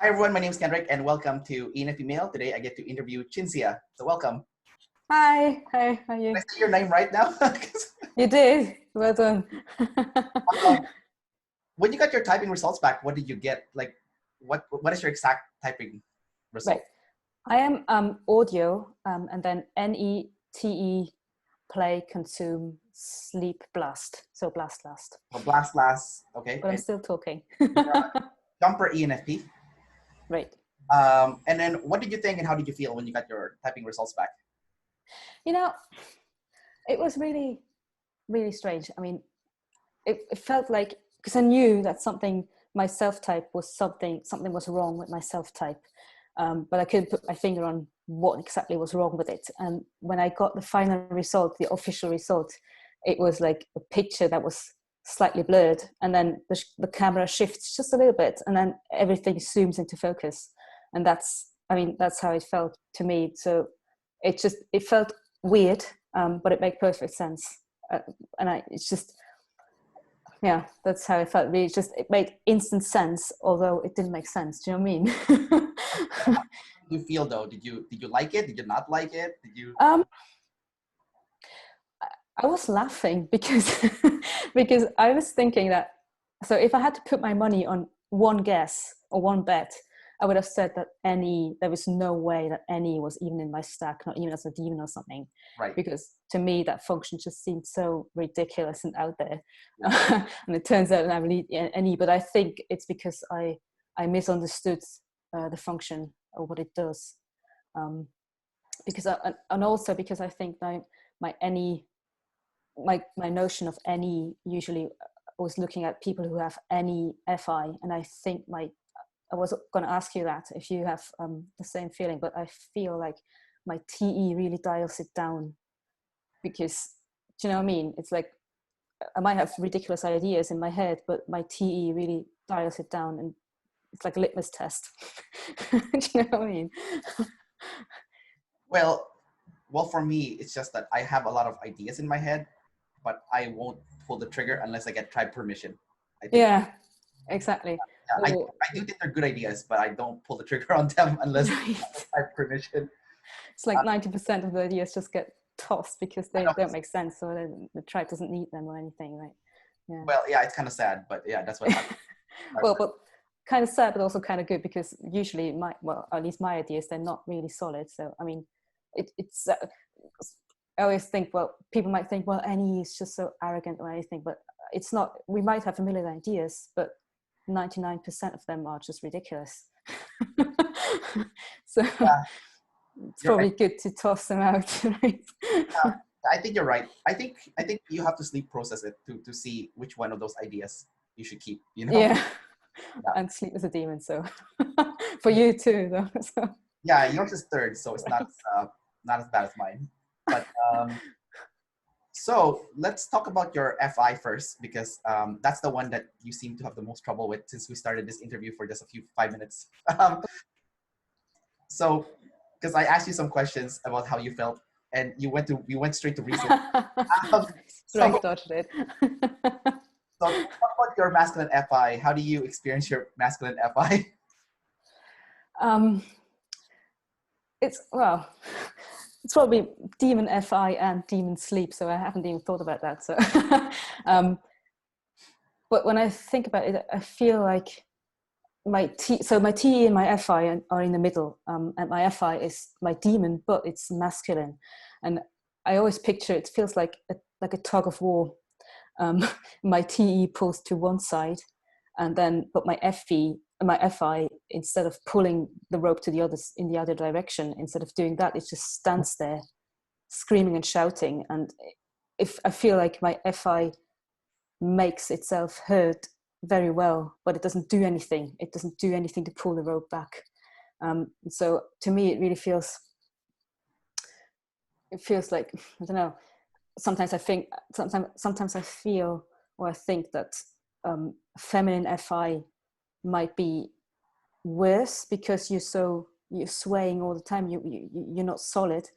Hi everyone, my name is Kendrick and welcome to ENFP Mail. Today I get to interview Cinzia. So welcome. Hi, how are you? Did I say your name right now? You did. Well done. When you got your typing results back, what did you get? Like, what is your exact typing result? Right. I am audio and then N-E-T-E, play, consume, sleep, blast. So blast last. So blast last, okay. But I'm still talking. Jumper ENFP. Right. And then what did you think and how did you feel when you got your typing results back? You know, it was really, really strange. I mean, it felt like, because I knew that my self-type was something was wrong with my self-type. But I couldn't put my finger on what exactly was wrong with it. And when I got the final result, the official result, it was like a picture that was slightly blurred. And then the camera shifts just a little bit and then everything zooms into focus. And that's how it felt to me. So it felt weird, but it made perfect sense. That's how it felt. Really, it made instant sense, although it didn't make sense. Do you know what I mean? How did you feel though? Did you like it? Did you not like it? Did you? I was laughing because because I was thinking that, so if I had to put my money on one guess or one bet, I would have said that there was no way that any was even in my stack, not even as a demon or something. Right. Because to me, that function just seemed so ridiculous and out there. Yeah. And it turns out that I really any, but I think it's because I misunderstood the function or what it does. And also because I think my notion of any usually was looking at people who have any FI, and I think I was going to ask you that if you have the same feeling, but I feel like my TE really dials it down because, do you know what I mean? It's like I might have ridiculous ideas in my head, but my TE really dials it down, and it's like a litmus test. Do you know what I mean? Well, for me, it's just that I have a lot of ideas in my head, but I won't pull the trigger unless I get tribe permission. Yeah, exactly. Yeah, I do think they're good ideas, but I don't pull the trigger on them unless I have permission. It's like 90% of the ideas just get tossed because they don't make sense, so the tribe doesn't need them or anything, right? Yeah. Well, yeah, it's kind of sad, but yeah, that's what happens. Well, but kind of sad, but also kind of good because usually at least my ideas, they're not really solid. So, I mean, it's I always think, well, people might think, well, Annie is just so arrogant or anything, but it's not. We might have a million ideas, but 99% of them are just ridiculous. So it's probably good to toss them out, right? I think you're right. I think you have to sleep process it to see which one of those ideas you should keep, you know? Yeah. And sleep is a demon, so for you too, though. So. Yeah, yours is third, so it's not as bad as mine. But so let's talk about your FI first, because that's the one that you seem to have the most trouble with since we started this interview for just 5 minutes. So, because I asked you some questions about how you felt, and you went straight to research. Right, dodged it. So, talk about your masculine FI. How do you experience your masculine FI? It's probably demon FI and demon sleep, so I haven't even thought about that. So, but when I think about it, I feel like my TE and my FI are in the middle, and my FI is my demon, but it's masculine, and I always picture it feels like a tug of war. My TE pulls to one side, but my FI, instead of pulling the rope to in the other direction, instead of doing that, it just stands there screaming and shouting. And if I feel like my FI makes itself heard very well, but it doesn't do anything. It doesn't do anything to pull the rope back. So to me, it really feels like, I don't know. Sometimes I feel or I think that feminine FI might be worse because you're swaying all the time. You're not solid,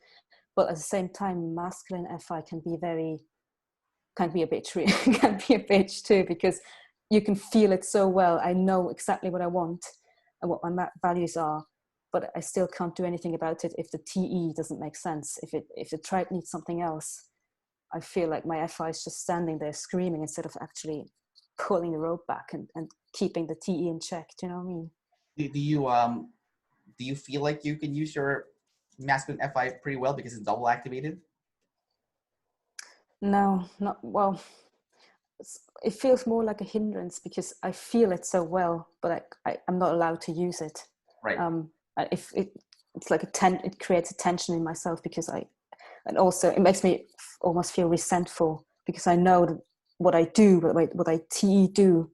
but at the same time, masculine FI can be a bitch too, because you can feel it so well. I know exactly what I want, and what my values are, but I still can't do anything about it if the TE doesn't make sense. If the tribe needs something else, I feel like my FI is just standing there screaming instead of actually pulling the rope back and keeping the TE in check. Do you know what I mean? Do you feel like you can use your masculine FI pretty well because it's double activated? No, not well. It feels more like a hindrance because I feel it so well, but I'm not allowed to use it. Right. If it's like it creates a tension in myself because and also it makes me almost feel resentful because I know that what I do, what I TE do,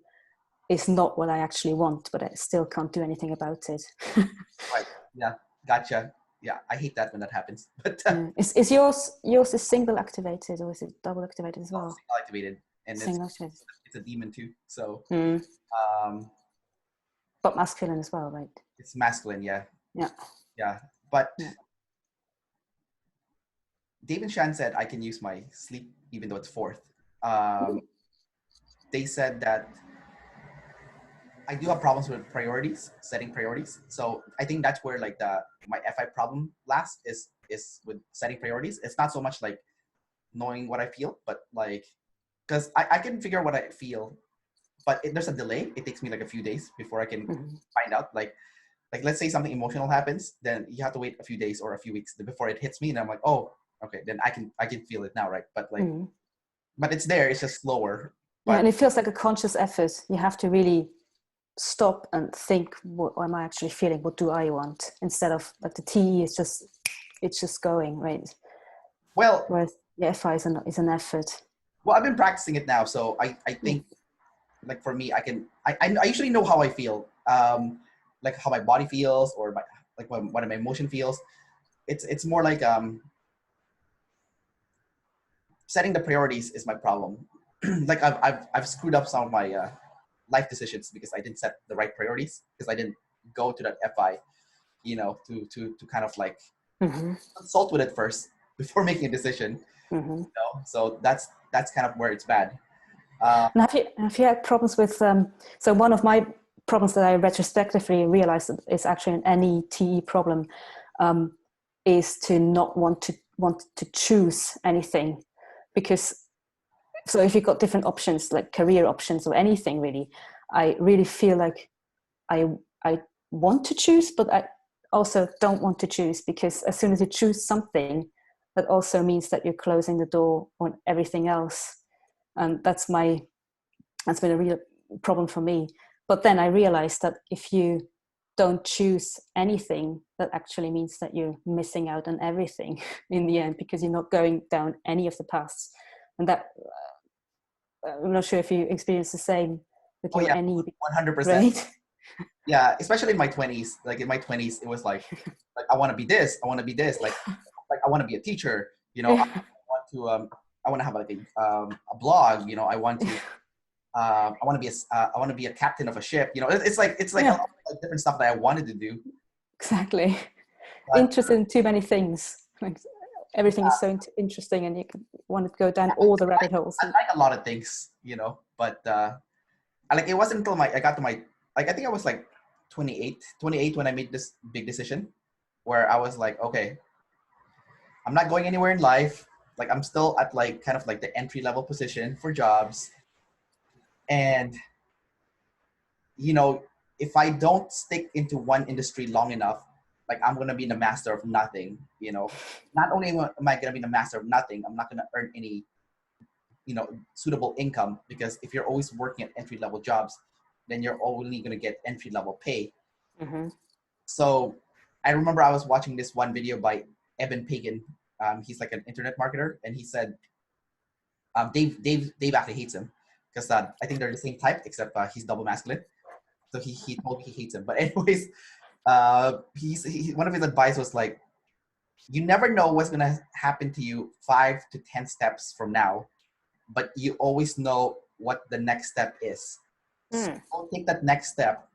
is not what I actually want, but I still can't do anything about it. Right. Yeah. Gotcha. Yeah. I hate that when that happens. But is yours is single activated or is it double activated as well? Single activated, and single activated. It's a demon too. So, but masculine as well, right? It's masculine. Yeah. Yeah. Yeah. But Dave and Shan said I can use my sleep even though it's fourth. They said that I do have problems with setting priorities. So I think that's where like my FI problem last is with setting priorities. It's not so much like knowing what I feel, but like, because I can figure out what I feel, but there's a delay. It takes me like a few days before I can find out. Like let's say something emotional happens, then you have to wait a few days or a few weeks before it hits me, and I'm like, oh, okay, then I can feel it now, right? But like, but it's there. It's just slower. But, and it feels like a conscious effort. You have to really stop and think, what am I actually feeling? What do I want? Instead of like the TE is just going, right? Well, whereas the FI is an effort. Well, I've been practicing it now, so I think like for me, I usually know how I feel, like how my body feels or what my emotion feels. It's more like setting the priorities is my problem. Like I've screwed up some of my life decisions because I didn't set the right priorities, because I didn't go to that FI, to kind of like consult with it first before making a decision. So that's kind of where it's bad. And have you had problems with so one of my problems that I retrospectively realized is actually an NETE problem, is to not want to choose anything, because so if you've got different options like career options or anything really, I really feel like I want to choose, but I also don't want to choose, because as soon as you choose something, that also means that you're closing the door on everything else. And that's been a real problem for me. But then I realized that if you don't choose anything, that actually means that you're missing out on everything in the end, because you're not going down any of the paths. And that, I'm not sure if you experience the same with your NE. 100%. Right? Yeah, especially in my 20s. Like in my 20s, it was like I want to be this, I want to be this, like I want to be a teacher, I want to have like a blog, I want to I want to be a captain of a ship, it's like a lot of different stuff that I wanted to do. Exactly. But, interested in too many things. Like everything is so interesting, and you want to go down all the rabbit holes. I like a lot of things, but like it wasn't until I got to my, like I think I was like 28 when I made this big decision, where I was like, okay, I'm not going anywhere in life. Like I'm still at like kind of like the entry level position for jobs. And, if I don't stick into one industry long enough, like I'm going to be the master of nothing, Not only am I going to be the master of nothing, I'm not going to earn any, suitable income, because if you're always working at entry level jobs, then you're only going to get entry level pay. So I remember I was watching this one video by Evan Pagan. He's like an internet marketer, and he said Dave actually hates him, because I think they're the same type, except he's double masculine. So he told me he hates him. But anyways, one of his advice was like, you never know what's gonna happen to you 5 to 10 steps from now, but you always know what the next step is. So take that next step,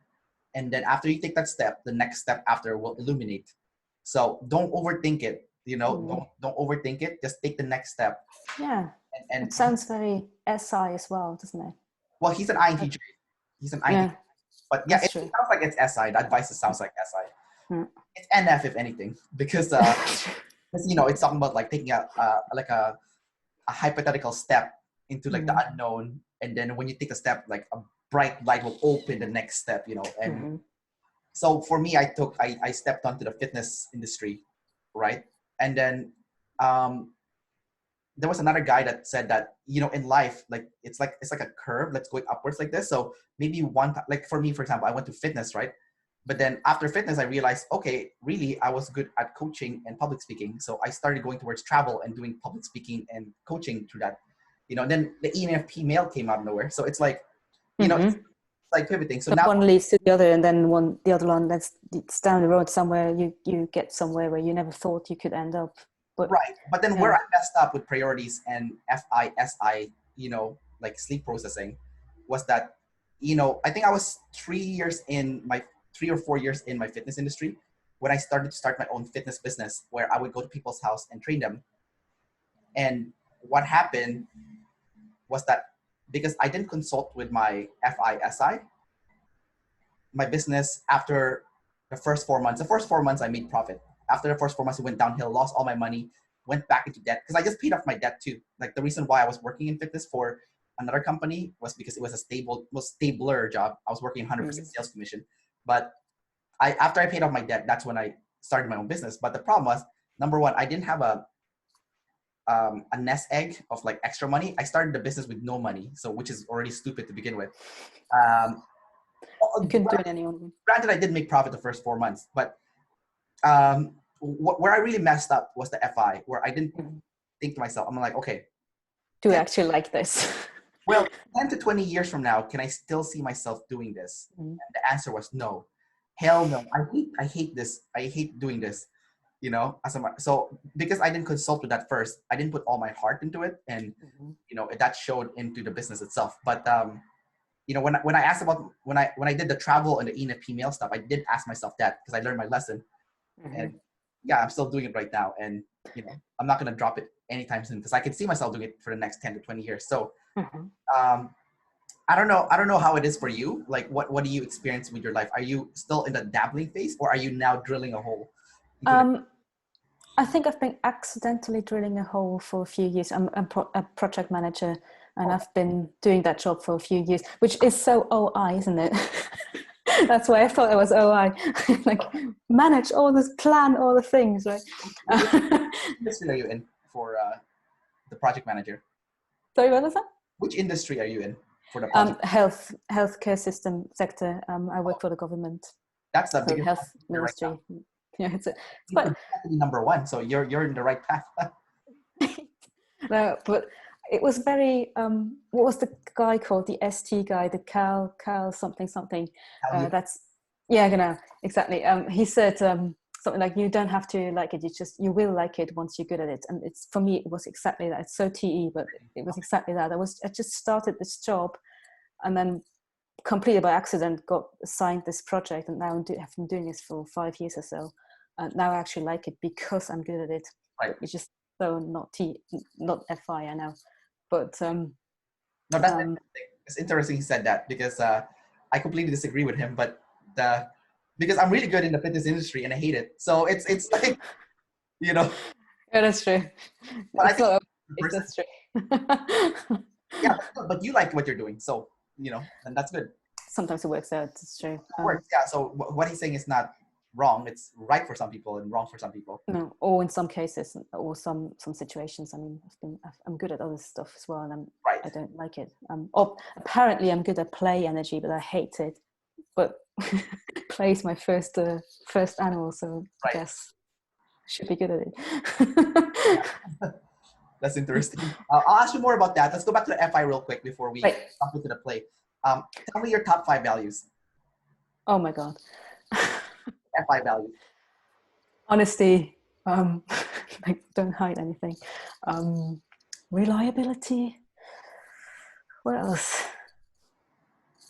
and then after you take that step, the next step after will illuminate. So don't overthink it. Don't overthink it. Just take the next step. Yeah. And it sounds very SI as well, doesn't it? Well, he's an INTJ. He's an INTJ. But yeah, That's it true. sounds like it's SI. The advice sounds like SI. Mm. It's NF if anything, because it's talking about like taking a hypothetical step into like the unknown, and then when you take a step, like a bright light will open the next step, and so for me, I stepped onto the fitness industry, right? And then there was another guy that said that, in life, like it's like a curve that's going upwards like this. So maybe like for me, for example, I went to fitness, right? But then after fitness, I realized, okay, really, I was good at coaching and public speaking. So I started going towards travel and doing public speaking and coaching through that. Then the ENFP male came out of nowhere. So it's like, it's like pivoting. So But now, one leads to the other, and then the other one it's down the road somewhere. You get somewhere where you never thought you could end up. But right. But then where I messed up with priorities and FISI, like sleep processing, was that, I think I was 3 or 4 years in my fitness industry when I started to start my own fitness business, where I would go to people's house and train them. And what happened was that because I didn't consult with my FISI, my business, after the first 4 months I made profit. After the first 4 months, it went downhill, lost all my money, went back into debt because I just paid off my debt too. Like the reason why I was working in fitness for another company was because it was a stabler job. I was working 100% sales commission. But after I paid off my debt, that's when I started my own business. But the problem was, number one, I didn't have a nest egg of like extra money. I started the business with no money, so which is already stupid to begin with. You couldn't do it anymore. Granted, I did make profit the first 4 months, but where I really messed up was the FI, where I didn't think to myself, I'm like, okay, do I actually like this? Well, 10 to 20 years from now, can I still see myself doing this? And the answer was no. Hell no. I hate this. I hate doing this. So because I didn't consult with that first, I didn't put all my heart into it, and that showed into the business itself. But when I asked about when I did the travel and the ENFP mail stuff, I did ask myself that because I learned my lesson, and yeah, I'm still doing it right now, and I'm not gonna drop it anytime soon because I can see myself doing it for the next 10 to 20 years. So I don't know how it is for you. Like, what do you experience with your life? Are you still in the dabbling phase, or are you now drilling a hole? I think I've been accidentally drilling a hole for a few years. I'm a project manager, and I've been doing that job for a few years, which is so OI, isn't it? That's why I thought it was OI. Like, manage all this, plan all the things, right? Which industry are you in for the project manager? Sorry, what was that? Which industry are you in for the project? Healthcare system sector. I work for the government. That's the biggest health ministry. Right, yeah, it's quite number one. So you're in the right path. No, but it was very. What was the guy called? The ST guy, the Cal something. That's exactly. He said something like, "You don't have to like it. You will like it once you're good at it." And it's, for me, it was exactly that. It's so TE, but it was exactly that. I just started this job, and then completely by accident got assigned this project, and now have been doing this for 5 years or so. And now I actually like it because I'm good at it. Right. It's just so not FI, I know. But no, that's interesting. It's interesting he said that because I completely disagree with him. But because I'm really good in the fitness industry and I hate it, so it's like Yeah, that's true. But That's true. Yeah, but you like what you're doing, so and that's good. Sometimes it works out. It's true. It works, yeah. So what he's saying is not wrong. It's right for some people and wrong for some people. No, or in some cases, or some situations. I mean, I'm good at other stuff as well, and I don't like it. Apparently, I'm good at play energy, but I hate it. But play is my first animal, so I guess I should be good at it. That's interesting. I'll ask you more about that. Let's go back to the FI real quick before we jump into the play. Tell me your top 5 values. Oh my God. FI values. Honesty. Like, don't hide anything. Reliability. What else?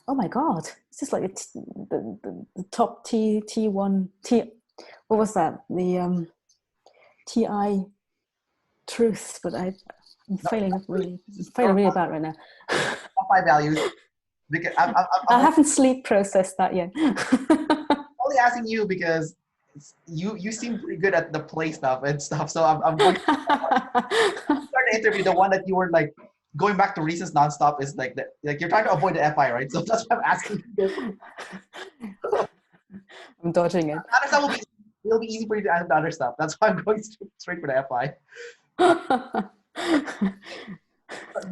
Oh my God. It's just like the top T1. What was that? The TI truth, but I'm failing really bad right now. Top 5 values. Because I haven't sleep processed that yet. only asking you because you seem pretty good at the play stuff and stuff. So I'm going to start the interview. The one that you were like going back to reasons nonstop is like like you're trying to avoid the FI, right? So that's why I'm asking you. I'm dodging it. Other stuff it'll be easy for you to answer the other stuff. That's why I'm going straight for the FI.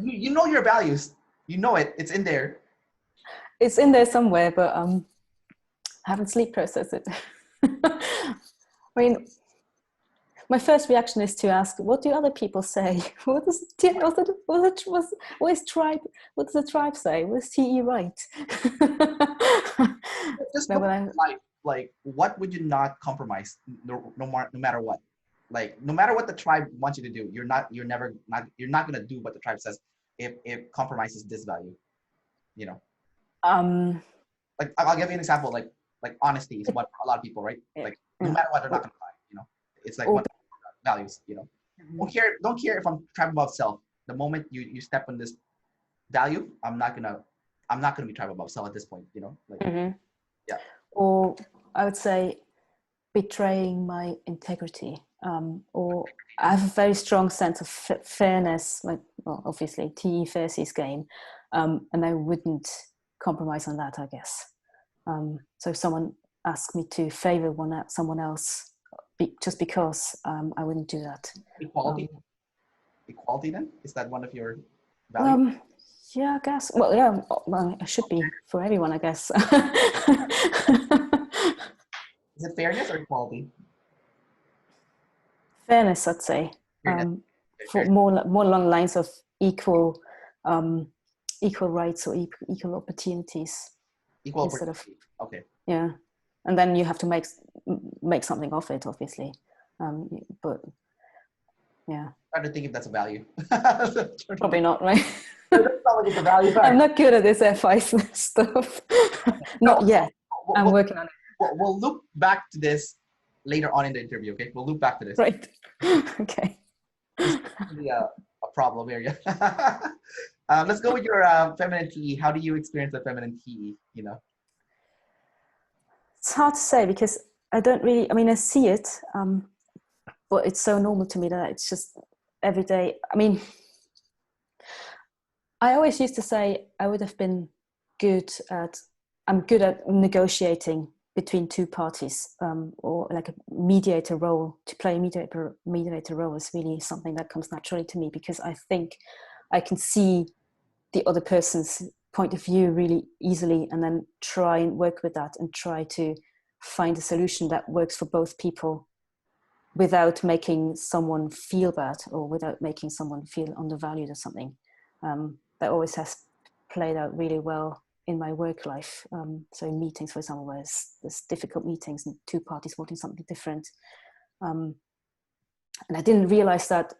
You know your values. You know it. It's in there. It's in there somewhere, but I haven't sleep processed it. I mean, my first reaction is to ask, what do other people say? What does the tribe say? What does TE write? Just No, look but at life. Like, what would you not compromise? No matter what. Like, no matter what the tribe wants you to do, you're not gonna do what the tribe says if it compromises this value. You know. Like, I'll give you an example. Like honesty is what a lot of people, right? Like, no matter what, they're not gonna lie. You know, it's like one values. You know, don't care if I'm tribe above self. The moment you step on this value, I'm not gonna be tribe above self at this point. You know, like yeah. Or I would say betraying my integrity. Or I have a very strong sense of fairness. Like, well, obviously, TE fairsies game, and I wouldn't compromise on that, I guess. So if someone asked me to favor someone else just because, I wouldn't do that. Equality then? Is that one of your values? Yeah, I guess. Well, yeah, well, it should be for everyone, I guess. Is it fairness or equality? Fairness, I'd say. For more along the lines of equal rights or equal opportunities. Equal opportunity. Okay. Yeah, and then you have to make something of it, obviously. But yeah. I'm trying to think if that's a value. Probably not, right? That's not like it's a value. I'm not good at this FI stuff. Not yet. I'm working on it. We'll loop back to this later on in the interview, okay? We'll loop back to this. Right. Okay. This is really a problem area. Let's go with your feminine TE. How do you experience the feminine TE, you know? It's hard to say because I don't really, I mean, I see it, but it's so normal to me that it's just every day. I mean, I always used to say I would have been I'm good at negotiating between two parties, or like a mediator role. To play a mediator role is really something that comes naturally to me because I think I can see the other person's point of view really easily and then try and work with that and try to find a solution that works for both people without making someone feel bad or without making someone feel undervalued or something. That always has played out really well in my work life. So in meetings, for example, where there's difficult meetings and two parties wanting something different. And I didn't realize that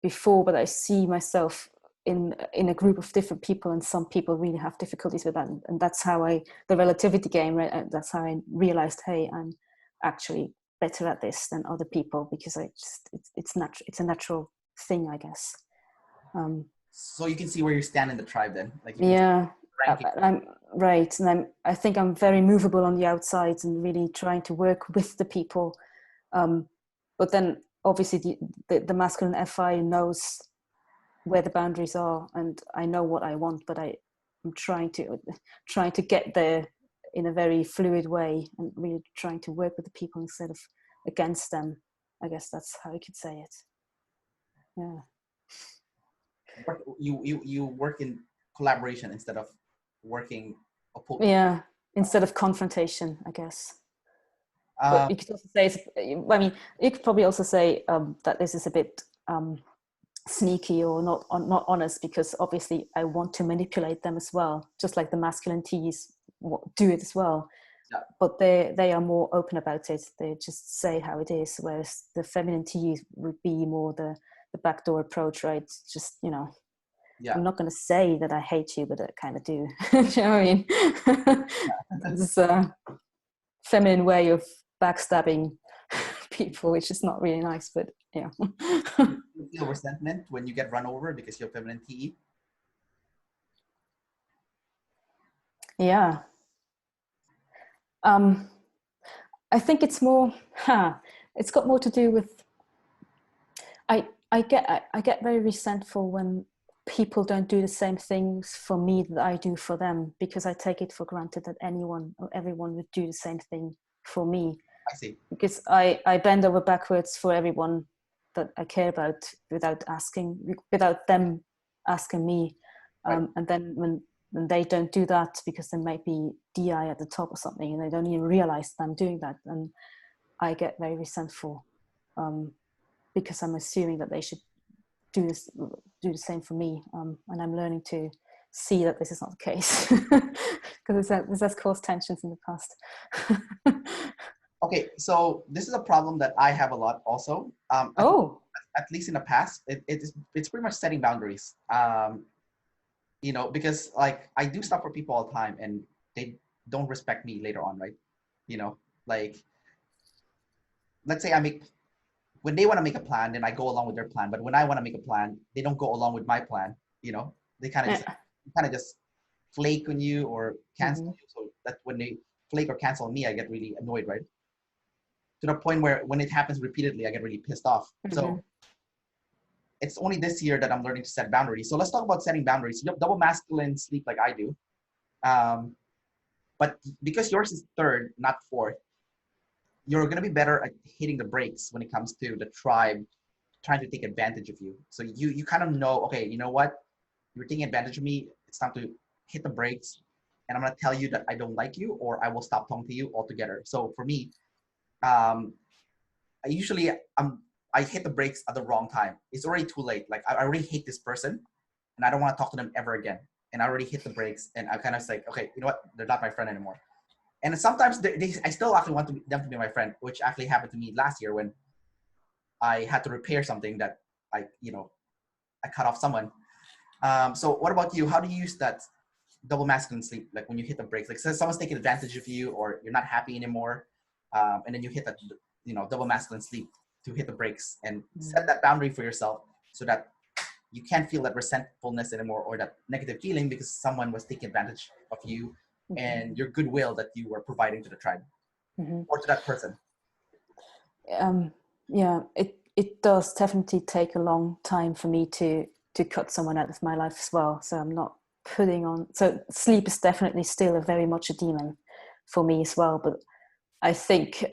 before, but I see myself in a group of different people, and some people really have difficulties with that. And that's how the relativity game, right? That's how I realized, hey, I'm actually better at this than other people because it's a natural thing, I guess. So you can see where you stand in the tribe then. Like yeah, I'm right. And I think I'm very movable on the outside and really trying to work with the people. But then obviously the masculine FI knows where the boundaries are, and I know what I want, but I'm trying to get there in a very fluid way and really trying to work with the people instead of against them. I guess that's how you could say it. Yeah. But you work in collaboration instead of working opposed. Yeah, instead of confrontation, I guess. But you could also say, I mean, you could probably also say that this is a bit sneaky or not honest, because obviously I want to manipulate them as well, just like the masculine T's do it as well. Yeah. But they are more open about it. They just say how it is, whereas the feminine T's would be more the backdoor approach, right? Just, you know, yeah. I'm not going to say that I hate you, but I kind of do. Do you know what I mean? It's a feminine way of backstabbing people, which is not really nice, but yeah. You feel resentment when you get run over because you're feminine TE? Yeah. I think it's more, it's got more to do with, I get very resentful when people don't do the same things for me that I do for them, because I take it for granted that anyone or everyone would do the same thing for me. I see. Because I bend over backwards for everyone that I care about without them asking me. Right. And then when they don't do that, because there might be DI at the top or something, and they don't even realize that I'm doing that, and I get very resentful, because I'm assuming that they should do the same for me, and I'm learning to see that this is not the case, because this has caused tensions in the past. Okay, so this is a problem that I have a lot also. At least in the past, it's pretty much setting boundaries. Because like I do stuff for people all the time, and they don't respect me later on, right? Like let's say when they want to make a plan, then I go along with their plan. But when I want to make a plan, they don't go along with my plan. They kind of just flake on you or cancel you. So that when they flake or cancel on me, I get really annoyed, right? To the point where when it happens repeatedly, I get really pissed off. So it's only this year that I'm learning to set boundaries. So let's talk about setting boundaries. You have double masculine sleep like I do. But because yours is third, not fourth, you're going to be better at hitting the brakes when it comes to the tribe trying to take advantage of you. So you kind of know, okay, you know what? You're taking advantage of me. It's time to hit the brakes. And I'm going to tell you that I don't like you, or I will stop talking to you altogether. So for me, I usually I hit the brakes at the wrong time. It's already too late. Like I already hate this person, and I don't want to talk to them ever again. And I already hit the brakes, and I kind of say, okay, you know what? They're not my friend anymore. And sometimes I still actually want them to be my friend, which actually happened to me last year when I had to repair something that I cut off someone. So what about you? How do you use that double masculine sleep? Like when you hit the brakes, like so someone's taking advantage of you, or you're not happy anymore, and then you hit that double masculine sleep to hit the brakes and set that boundary for yourself, so that you can't feel that resentfulness anymore or that negative feeling because someone was taking advantage of you and your goodwill that you were providing to the tribe or to that person. Yeah, it does definitely take a long time for me to cut someone out of my life as well. So I'm not putting on. So sleep is definitely still very much a demon for me as well. But I think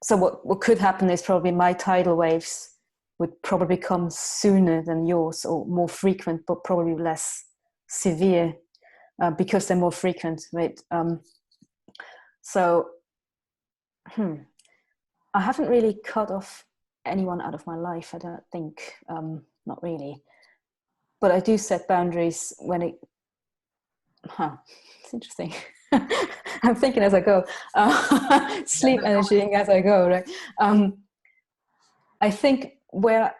so. What could happen is probably my tidal waves would probably come sooner than yours, or more frequent, but probably less severe because they're more frequent, right? So. I haven't really cut off anyone out of my life, I don't think. Not really. But I do set boundaries when it... It's interesting. I'm thinking as I go. Sleep energying as I go, right? I think where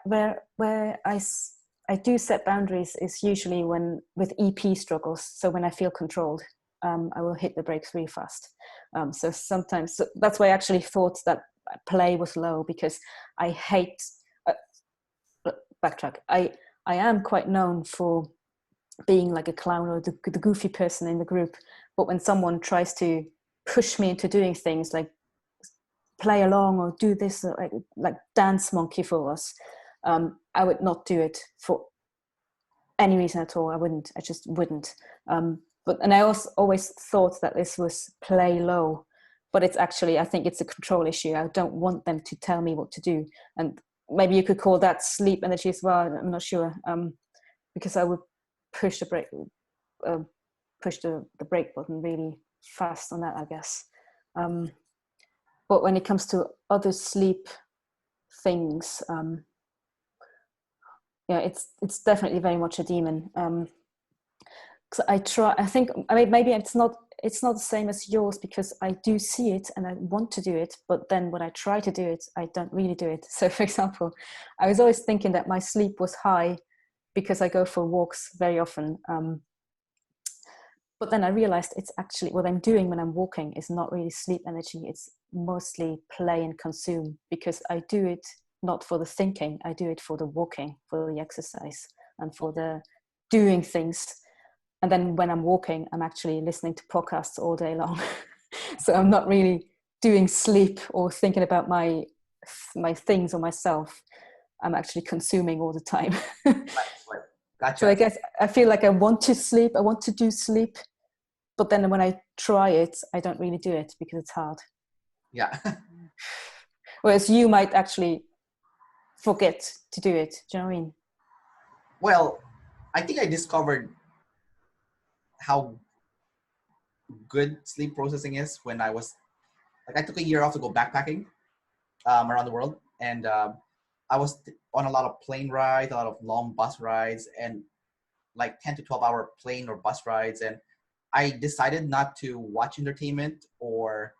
I do set boundaries is usually when with EP struggles. So when I feel controlled, I will hit the brakes really fast. So sometimes that's why I actually thought that play was low, because I hate backtrack. I am quite known for being like a clown or the goofy person in the group, but when someone tries to push me into doing things like play along or do this, like dance monkey for us, I would not do it for any reason at all. I just wouldn't. And I also always thought that this was play low, but it's actually, I think it's a control issue. I don't want them to tell me what to do. And maybe you could call that sleep energy as well. I'm not sure. Because I would push the brake button really fast on that, I guess. But when it comes to other sleep things, it's definitely very much a demon. I think maybe it's not the same as yours, because I do see it and I want to do it, but then when I try to do it, I don't really do it. So for example, I was always thinking that my sleep was high because I go for walks very often. But then I realized it's actually what I'm doing when I'm walking is not really sleep energy. It's mostly play and consume, because I do it not for the thinking. I do it for the walking, for the exercise, and for the doing things. And then when I'm walking, I'm actually listening to podcasts all day long. So I'm not really doing sleep or thinking about my things or myself. I'm actually consuming all the time. Right. So I Gotcha. guess I feel like I want to sleep. I want to do sleep. But then when I try it, I don't really do it because it's hard. Yeah. Whereas you might actually forget to do it. Do you know what I mean? Well, I think I discovered how good sleep processing is when I was like, I took a year off to go backpacking around the world, and I was on a lot of plane rides, a lot of long bus rides, and like 10 to 12-hour plane or bus rides. And I decided not to watch entertainment or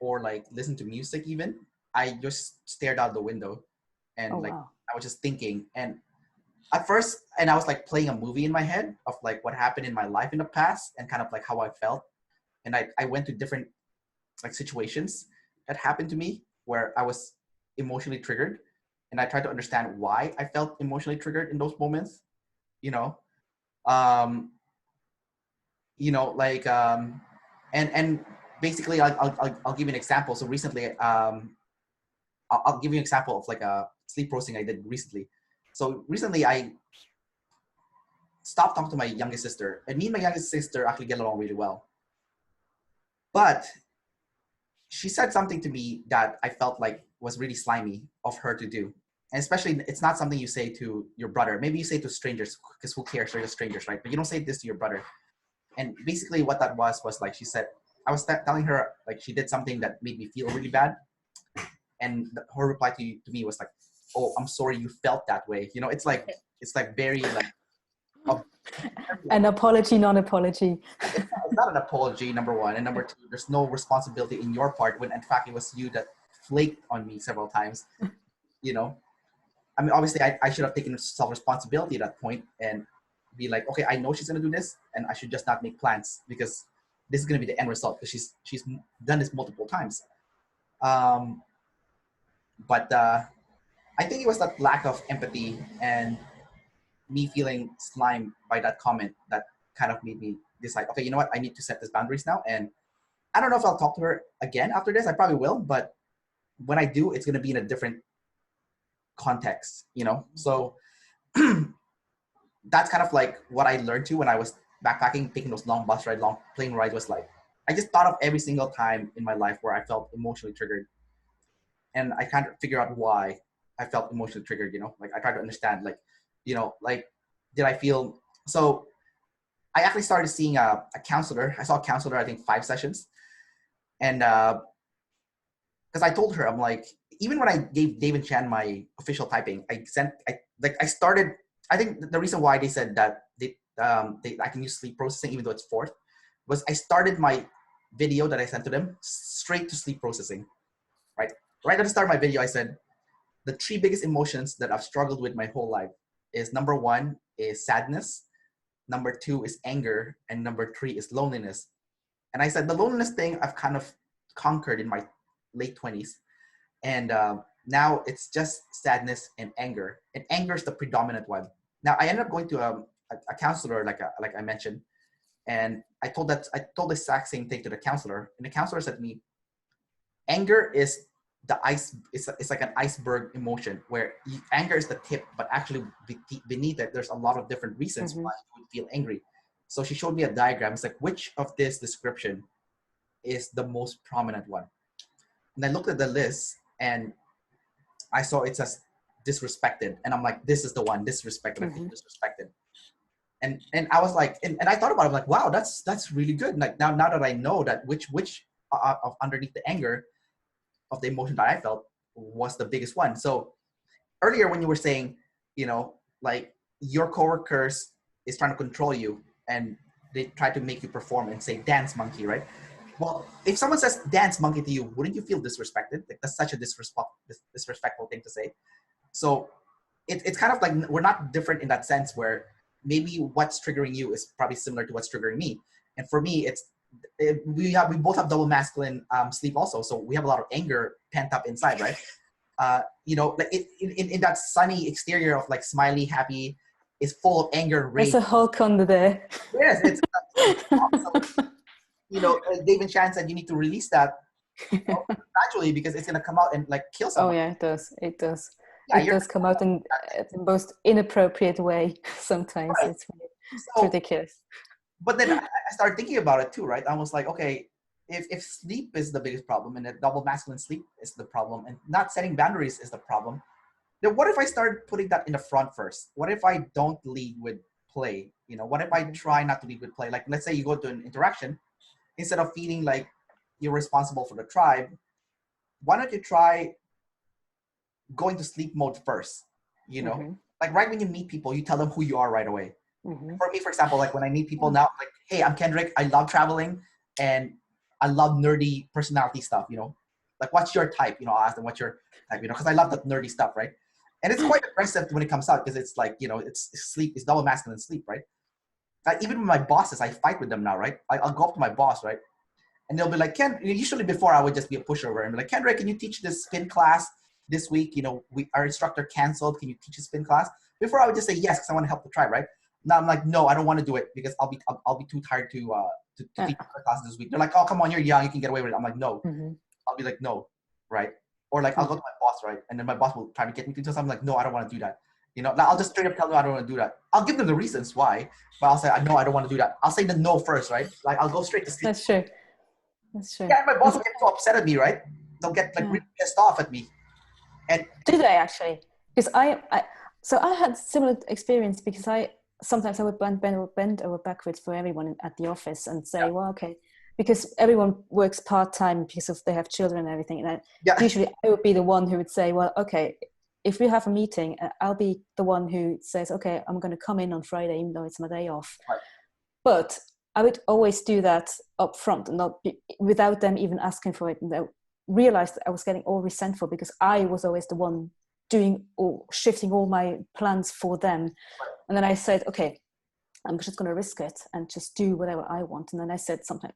like listen to music even. I just stared out the window Oh, and like wow. I was just thinking. And at first, and I was like playing a movie in my head of like what happened in my life in the past and kind of like how I felt. And I went to different like situations that happened to me where I was emotionally triggered, and I tried to understand why I felt emotionally triggered in those moments. You know, um, like and basically I'll give you an example. So recently, I'll give you an example of like a sleep processing I did recently. So recently I stopped talking to my youngest sister, and me and my youngest sister actually get along really well. But she said something to me that I felt like was really slimy of her to do. And especially, it's not something you say to your brother. Maybe you say to strangers, because who cares? They're just strangers, right? But you don't say this to your brother. And basically what that was like, she said, I was telling her like she did something that made me feel really bad. And her reply to me was like, oh, I'm sorry you felt that way. It's like very like, An apology, non-apology. it's not an apology, number one. And number two, there's no responsibility in your part when in fact it was you that flaked on me several times. You know, I mean, obviously I should have taken some responsibility at that point and be like, okay, I know she's going to do this and I should just not make plans because this is going to be the end result because she's done this multiple times. Um, but I think it was that lack of empathy and me feeling slimed by that comment that kind of made me decide, okay, you know what? I need to set these boundaries now. And I don't know if I'll talk to her again after this. I probably will, but when I do, it's going to be in a different context, you know? So that's kind of like what I learned too when I was backpacking, taking those long bus rides, long plane rides was like, I just thought of every single time in my life where I felt emotionally triggered. And I can't figure out why I felt emotionally triggered, you know? Like I tried to understand, like, like, did I feel, so I actually started seeing a counselor. I saw a counselor, I think 5 sessions. And because I told her, I'm like, even when I gave David Chan my official typing, I started, I think the reason why they said that I can use sleep processing even though it's fourth was I started my video that I sent to them straight to sleep processing, right? Right at the start of my video, I said, the 3 biggest emotions that I've struggled with my whole life is number 1 is sadness, number 2 is anger, and number 3 is loneliness. And I said the loneliness thing I've kind of conquered in my late 20s. And now it's just sadness and anger. And anger is the predominant one. Now I ended up going to a counselor, like I mentioned, and I told the exact same thing to the counselor. And the counselor said to me, anger is the ice. It's like an iceberg emotion where anger is the tip, but actually beneath it, there's a lot of different reasons why you would feel angry. So she showed me a diagram. It's like, which of this description is the most prominent one? And I looked at the list and I saw it says disrespected. And I'm like, this is the one, disrespected. I feel disrespected. And I was like, and I thought about it, I'm like, wow, that's really good. Like now that I know that which of underneath the anger of the emotion that I felt was the biggest one. So earlier when you were saying, like your coworkers is trying to control you and they try to make you perform and say dance monkey, right? Well, if someone says dance monkey to you, wouldn't you feel disrespected? Like that's such a disrespectful thing to say. So it's kind of like we're not different in that sense where maybe what's triggering you is probably similar to what's triggering me. And for me, we both have double masculine sleep also. So we have a lot of anger pent up inside, right? Like in that sunny exterior of like smiley, happy, is full of anger, There's rage. a Hulk under there. Yes, so, David Chan said you need to release that gradually because it's gonna come out and like kill Oh someone. yeah, it does. It does. Yeah, It does come out in the most inappropriate way. Sometimes right. it's So, ridiculous. but then I started thinking about it too, right? I was like, okay, if sleep is the biggest problem and that double masculine sleep is the problem and not setting boundaries is the problem, then what if I start putting that in the front first? What if I don't lead with play? What if I try not to lead with play? Like, let's say you go to an interaction, instead of feeling like you're responsible for the tribe, why don't you try going to sleep mode first? Like right when you meet people, you tell them who you are right away. For me, for example, like when I meet people now, like, hey, I'm Kendrick. I love traveling and I love nerdy personality stuff. Like what's your type? I'll ask them what's your type. Because I love that nerdy stuff, right? And it's quite aggressive when it comes out because it's like it's sleep, it's double masculine sleep, right? Like, even with my bosses, I fight with them now, right? I'll go up to my boss, right? And they'll be like, usually before I would just be a pushover and be like, Kendrick, can you teach this spin class this week? Our instructor canceled. Can you teach a spin class? Before I would just say yes because I want to help the tribe, right? Now I'm like, no, I don't want to do it because I'll be too tired to teach the class this week. They're like, oh, come on, you're young, you can get away with it. I'm like, no. I'll be like, no, right? Or like I'll go to my boss, right? And then my boss will try to get me to do something. I'm like, no, I don't want to do that. Like, I'll just straight up tell them I don't want to do that. I'll give them the reasons why, but I'll say, no, I don't want to do that. I'll say the no first, right? Like I'll go straight to sleep. That's true. That's true. Yeah, and my boss will get so upset at me, right? They'll get like really pissed off at me. And do they actually? Because so I had similar experience because sometimes I would bend over backwards for everyone at the office and say, well, okay, because everyone works part-time because they have children and everything. And usually I would be the one who would say, well, okay, if we have a meeting, I'll be the one who says, okay, I'm going to come in on Friday, even though it's my day off. Right. But I would always do that up front and without them even asking for it. And they realized I was getting all resentful because I was always the one doing or shifting all my plans for them. And then I said, okay, I'm just going to risk it and just do whatever I want. And then I said sometimes,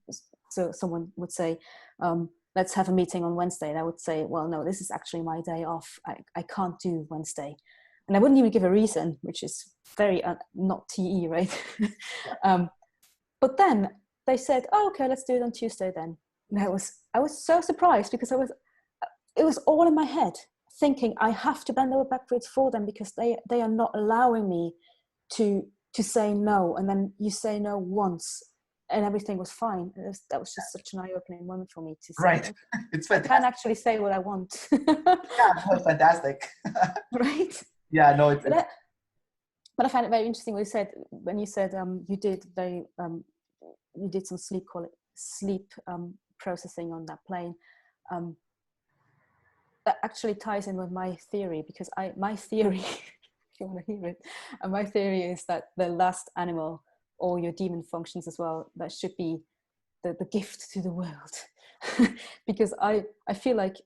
so someone would say, let's have a meeting on Wednesday. And I would say, well, no, this is actually my day off. I can't do Wednesday. And I wouldn't even give a reason, which is very not TE, right? But then they said, oh, okay, let's do it on Tuesday then. And I was so surprised because it was all in my head thinking I have to bend over backwards for them because they are not allowing me to say no. And then you say no once and everything was fine. That was just such an eye-opening moment for me to say, right. Okay, It's I fantastic. can actually say what I want. Yeah, that's fantastic. Right? Yeah, no, but I find it very interesting when you said you did some sleep processing on that plane. That actually ties in with my theory because my theory, if you want to hear it, my theory is that the last animal or your demon functions as well. That should be the gift to the world, because I feel like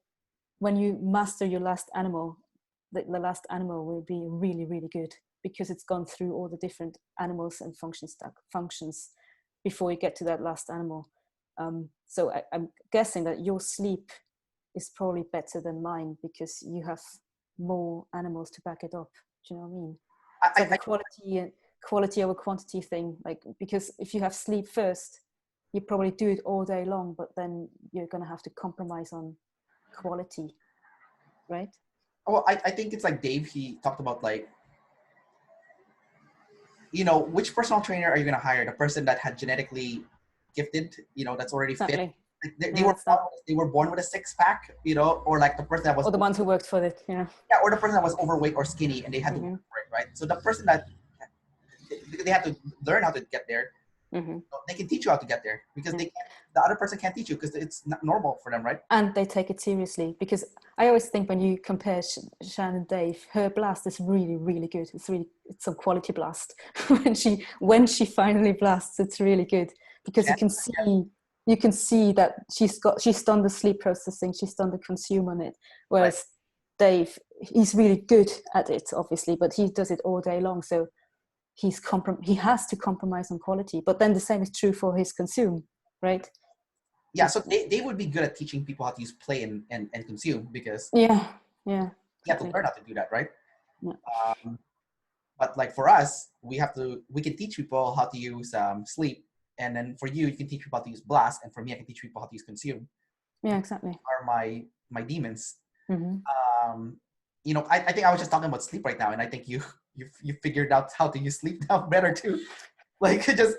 when you master your last animal, the last animal will be really, really good because it's gone through all the different animals and functions before you get to that last animal. So I'm guessing that your sleep is probably better than mine because you have more animals to back it up. Do you know what I mean? It's like the quality over quantity thing. Like, because if you have sleep first, you probably do it all day long, but then you're going to have to compromise on quality, right? Well, I think it's like Dave, he talked about like, which personal trainer are you going to hire? The person that had genetically gifted, that's already Exactly. fit. They were born with a six-pack, or like the person that was... Or the ones who worked for it, Yeah, or the person that was overweight or skinny and they had to work for it, right? So the person that they had to learn how to get there, they can teach you how to get there because the other person can't teach you because it's not normal for them, right? And they take it seriously because I always think when you compare Shan and Dave, her blast is really, really good. It's some quality blast. when she finally blasts, it's really good because you can see that she's done the sleep processing, she's done the consume on it, whereas Dave, he's really good at it, obviously, but he does it all day long, so he has to compromise on quality. But then the same is true for his consume, right? Yeah, so they would be good at teaching people how to use play and consume because you have to learn how to do that, right? Yeah. But like for us, we can teach people how to use sleep. And then for you, you can teach people how to use blast. And for me, I can teach people how to use consume. Yeah, exactly. Are my demons. Mm-hmm. You know, I think I was just talking about sleep right now. And I think you figured out how to use sleep now better too. Like just.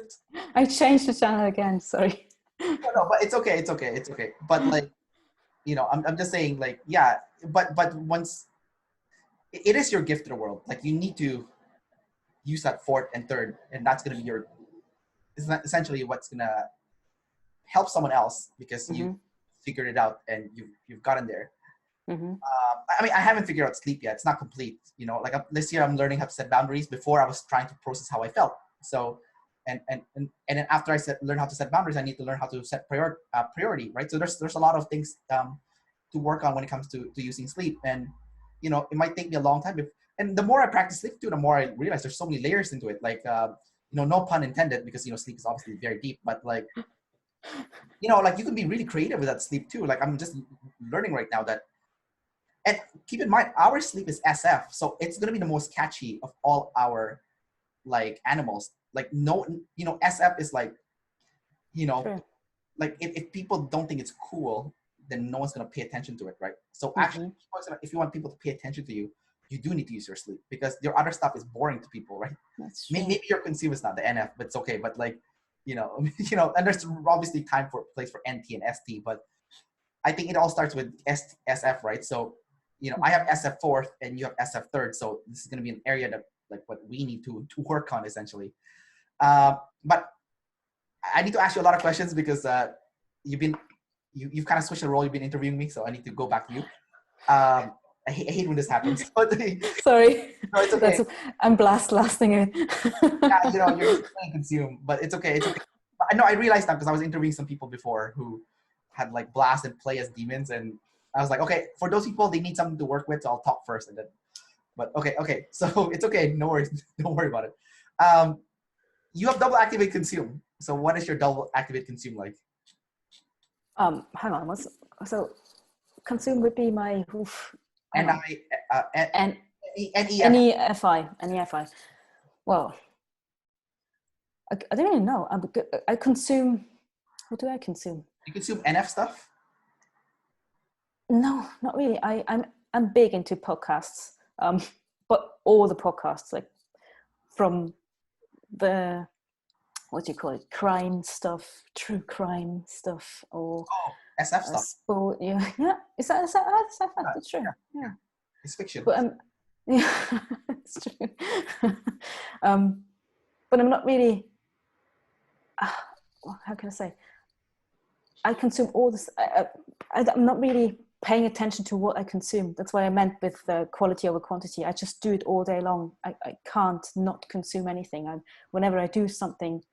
I changed the channel again. Sorry. No, but it's okay. It's okay. It's okay. But like, you know, I'm just saying like, yeah, but once it is your gift to the world, like you need to use that fourth and third, and that's going to be your, it's not essentially what's going to help someone else because you figured it out and you've gotten there. I mean, I haven't figured out sleep yet. It's not complete. You know, like this year I'm learning how to set boundaries. Before I was trying to process how I felt. So, and then after I learn how to set boundaries, I need to learn how to set priority, right? So there's a lot of things to work on when it comes to using sleep. And, you know, it might take me a long time. And the more I practice sleep too, the more I realize there's so many layers into it. Like, you know, no pun intended, because, you know, sleep is obviously very deep, but like, you know, like you can be really creative with that sleep too. Like I'm just learning right now that, and keep in mind, our sleep is SF. So it's going to be the most catchy of all our like animals. Like no, you know, SF is like, you know, Sure. like if people don't think it's cool, then no one's going to pay attention to it, right? So actually, if you want people to pay attention to you, you do need to use your sleep because your other stuff is boring to people, right? That's true. Maybe your consumer is not the NF, but it's okay. But like, you know, and there's obviously place for NT and ST, but I think it all starts with SF, right? So, you know, I have SF fourth and you have SF third. So this is going to be an area that like what we need to work on essentially. But I need to ask you a lot of questions because you've kind of switched the role. You've been interviewing me, so I need to go back to you. I hate when this happens. Sorry. No, it's okay. I'm blasting it. Yeah, you know, you're just playing consume, but it's okay. It's okay. I know I realized that because I was interviewing some people before who had like blast and play as demons, and I was like, okay, for those people, they need something to work with, so I'll talk first, and then. But okay. So it's okay. No worries. Don't worry about it. You have double activate consume. So what is your double activate consume like? Hang on. So consume would be my NEFI. Well, I don't even know. I consume. What do I consume? You consume NF stuff? No, not really. I'm big into podcasts, but all the podcasts, like from the, what do you call it, crime stuff, true crime stuff, or SF stuff. Sport, yeah. Is that that's true? Yeah, it's fiction. But yeah, it's true. But I'm not really. How can I say? I consume all this. I'm not really paying attention to what I consume. That's what I meant with the quality over quantity. I just do it all day long. I can't not consume anything. Whenever I do something,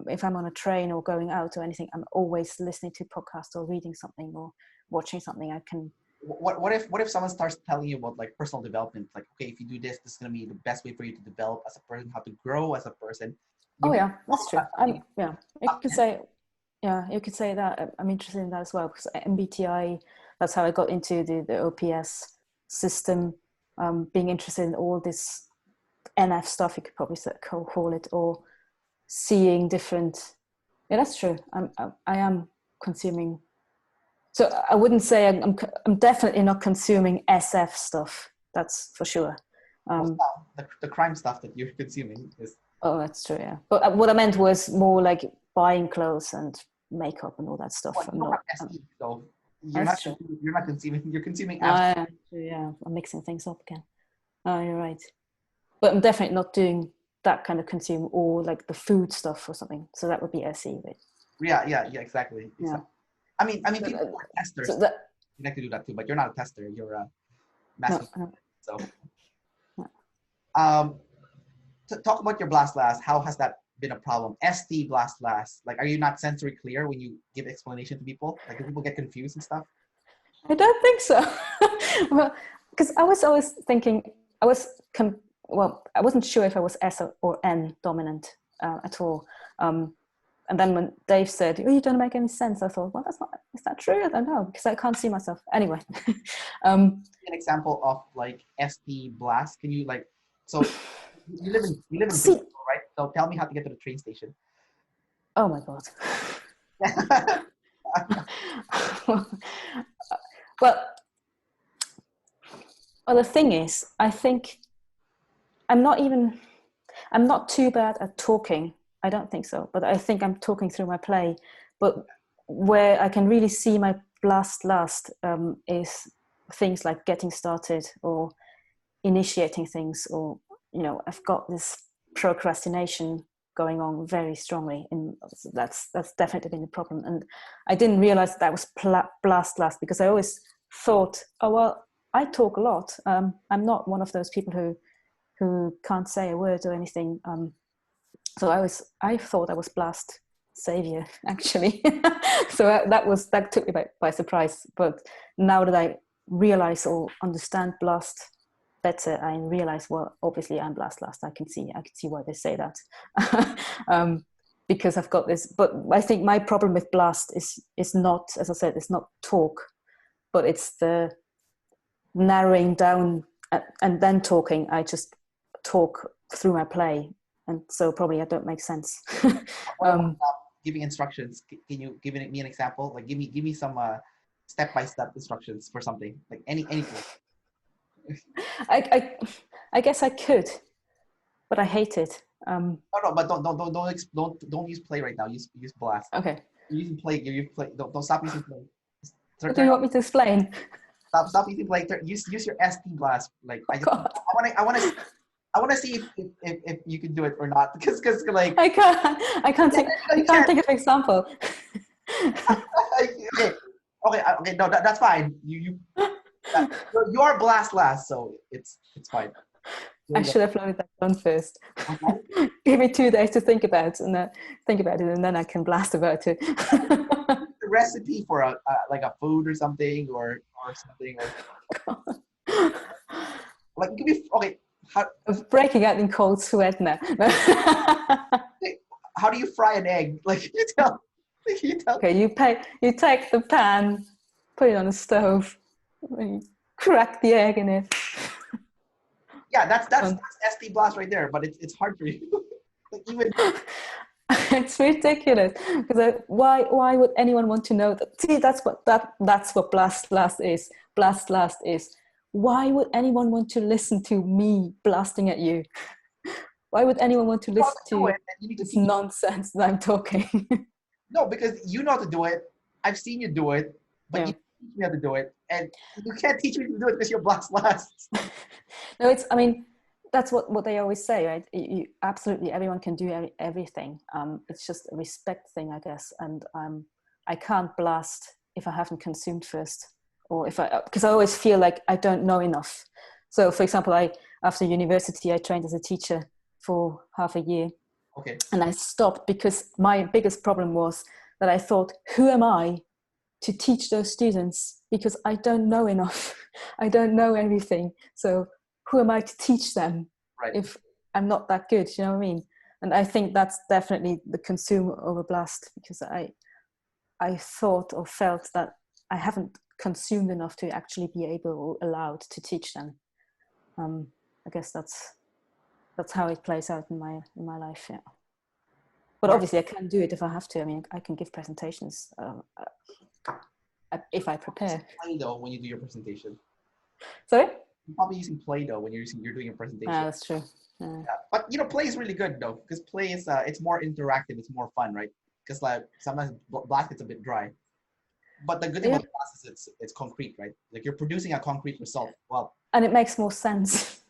if I'm on a train or going out or anything, I'm always listening to podcasts or reading something or watching something. I can. What if someone starts telling you about like personal development? Like, okay, if you do this is going to be the best way for you to develop as a person, how to grow as a person. Yeah, that's true. Yeah, you could say. Yeah, you could say that. I'm interested in that as well because MBTI, that's how I got into the OPS system, being interested in all this NF stuff, you could probably call it, or seeing different. Yeah, that's true. I am consuming. So I wouldn't say I'm definitely not consuming SF stuff. That's for sure. The crime stuff that you're consuming is. Oh, that's true. Yeah, but what I meant was more like buying clothes and makeup and all that stuff. So you're not consuming. You're consuming. Yeah, I'm mixing things up again. Oh, you're right. But I'm definitely not doing that kind of consume or like the food stuff or something. So that would be SE. But... Yeah, exactly. Yeah. I mean, people who are testers. You like to do that too, but you're not a tester. You're a master. No. So, talk about your blast last. How has that been a problem? ST blast last. Like, are you not sensory clear when you give explanation to people? Like, do people get confused and stuff? I don't think so. Well, because I was always thinking, I wasn't sure if I was S or N dominant at all. And then when Dave said, "Oh, you don't make any sense," I thought, well, is that true? I don't know, because I can't see myself. Anyway. An example of like ST blast. Can you like So you live in See, Bristol, right? So tell me how to get to the train station. oh my God. well, well, the thing is, I think I'm not too bad at talking. I don't think so, but I think I'm talking through my play. But where I can really see my last is things like getting started or initiating things, or I've got this procrastination going on very strongly, and that's definitely been the problem. And I didn't realize that was blast last, because I always thought, oh well, I talk a lot. I'm not one of those people who can't say a word or anything. So I thought I was blast savior, actually. So that took me by surprise. But now that I realize or understand blast better, I realize, well, obviously I'm blast last. I can see why they say that. Because I've got this. But I think my problem with blast is not, as I said, it's not talk, but it's the narrowing down and then talking. I just talk through my play, and so probably I don't make sense. What about giving instructions? Can you give me an example? Like give me some step-by-step instructions for something, like anything. I guess I could, but I hate it. No, but don't use play right now. Use blast. Okay. You're using play. You play. Don't stop using play. What do you want me to explain? Stop using play. Use your ST blast. Like I want to see if you can do it or not, because like I can't think of an example. okay, no, that's fine. You are blast last, so it's fine. I should have loaded that one first. Give me 2 days to think about it, and then I can blast about it. The recipe for a like a food or something or something, or like it could be okay. I'm breaking out in cold sweat now. How do you fry an egg? Like you tell. Okay, you take the pan, put it on the stove, and you crack the egg in it. Yeah, that's ST blast right there, but it's hard for you. Like even it's ridiculous, because why would anyone want to know that? See, that's what blast last is. Blast last is. Why would anyone want to listen to me blasting at you? Why would anyone want to listen to this nonsense that I'm talking? No, because you know how to do it. I've seen you do it, but you teach me how to do it, and you can't teach me to do it because you're blast last. No, I mean, that's what they always say, right? Absolutely, everyone can do everything. It's just a respect thing, I guess. And I can't blast if I haven't consumed first, or because I always feel like I don't know enough. So, for example, after university, I trained as a teacher for half a year. Okay. And I stopped because my biggest problem was that I thought, who am I to teach those students? Because I don't know enough. I don't know everything. So who am I to teach them if I'm not that good? You know what I mean? And I think that's definitely the consume over blast, because I thought or felt that I haven't consumed enough to actually be able or allowed to teach them. I guess that's how it plays out in my life. Yeah. But obviously I can do it if I have to. I mean, I can give presentations if I prepare. Play-Doh when you do your presentation. Sorry? You're probably using Play-Doh when you're doing your presentation. That's true. Yeah. But play is really good though, because play is it's more interactive, it's more fun, right? Because like sometimes blast gets a bit dry. But the good thing about blast is it's concrete, right? Like you're producing a concrete result. Well, and it makes more sense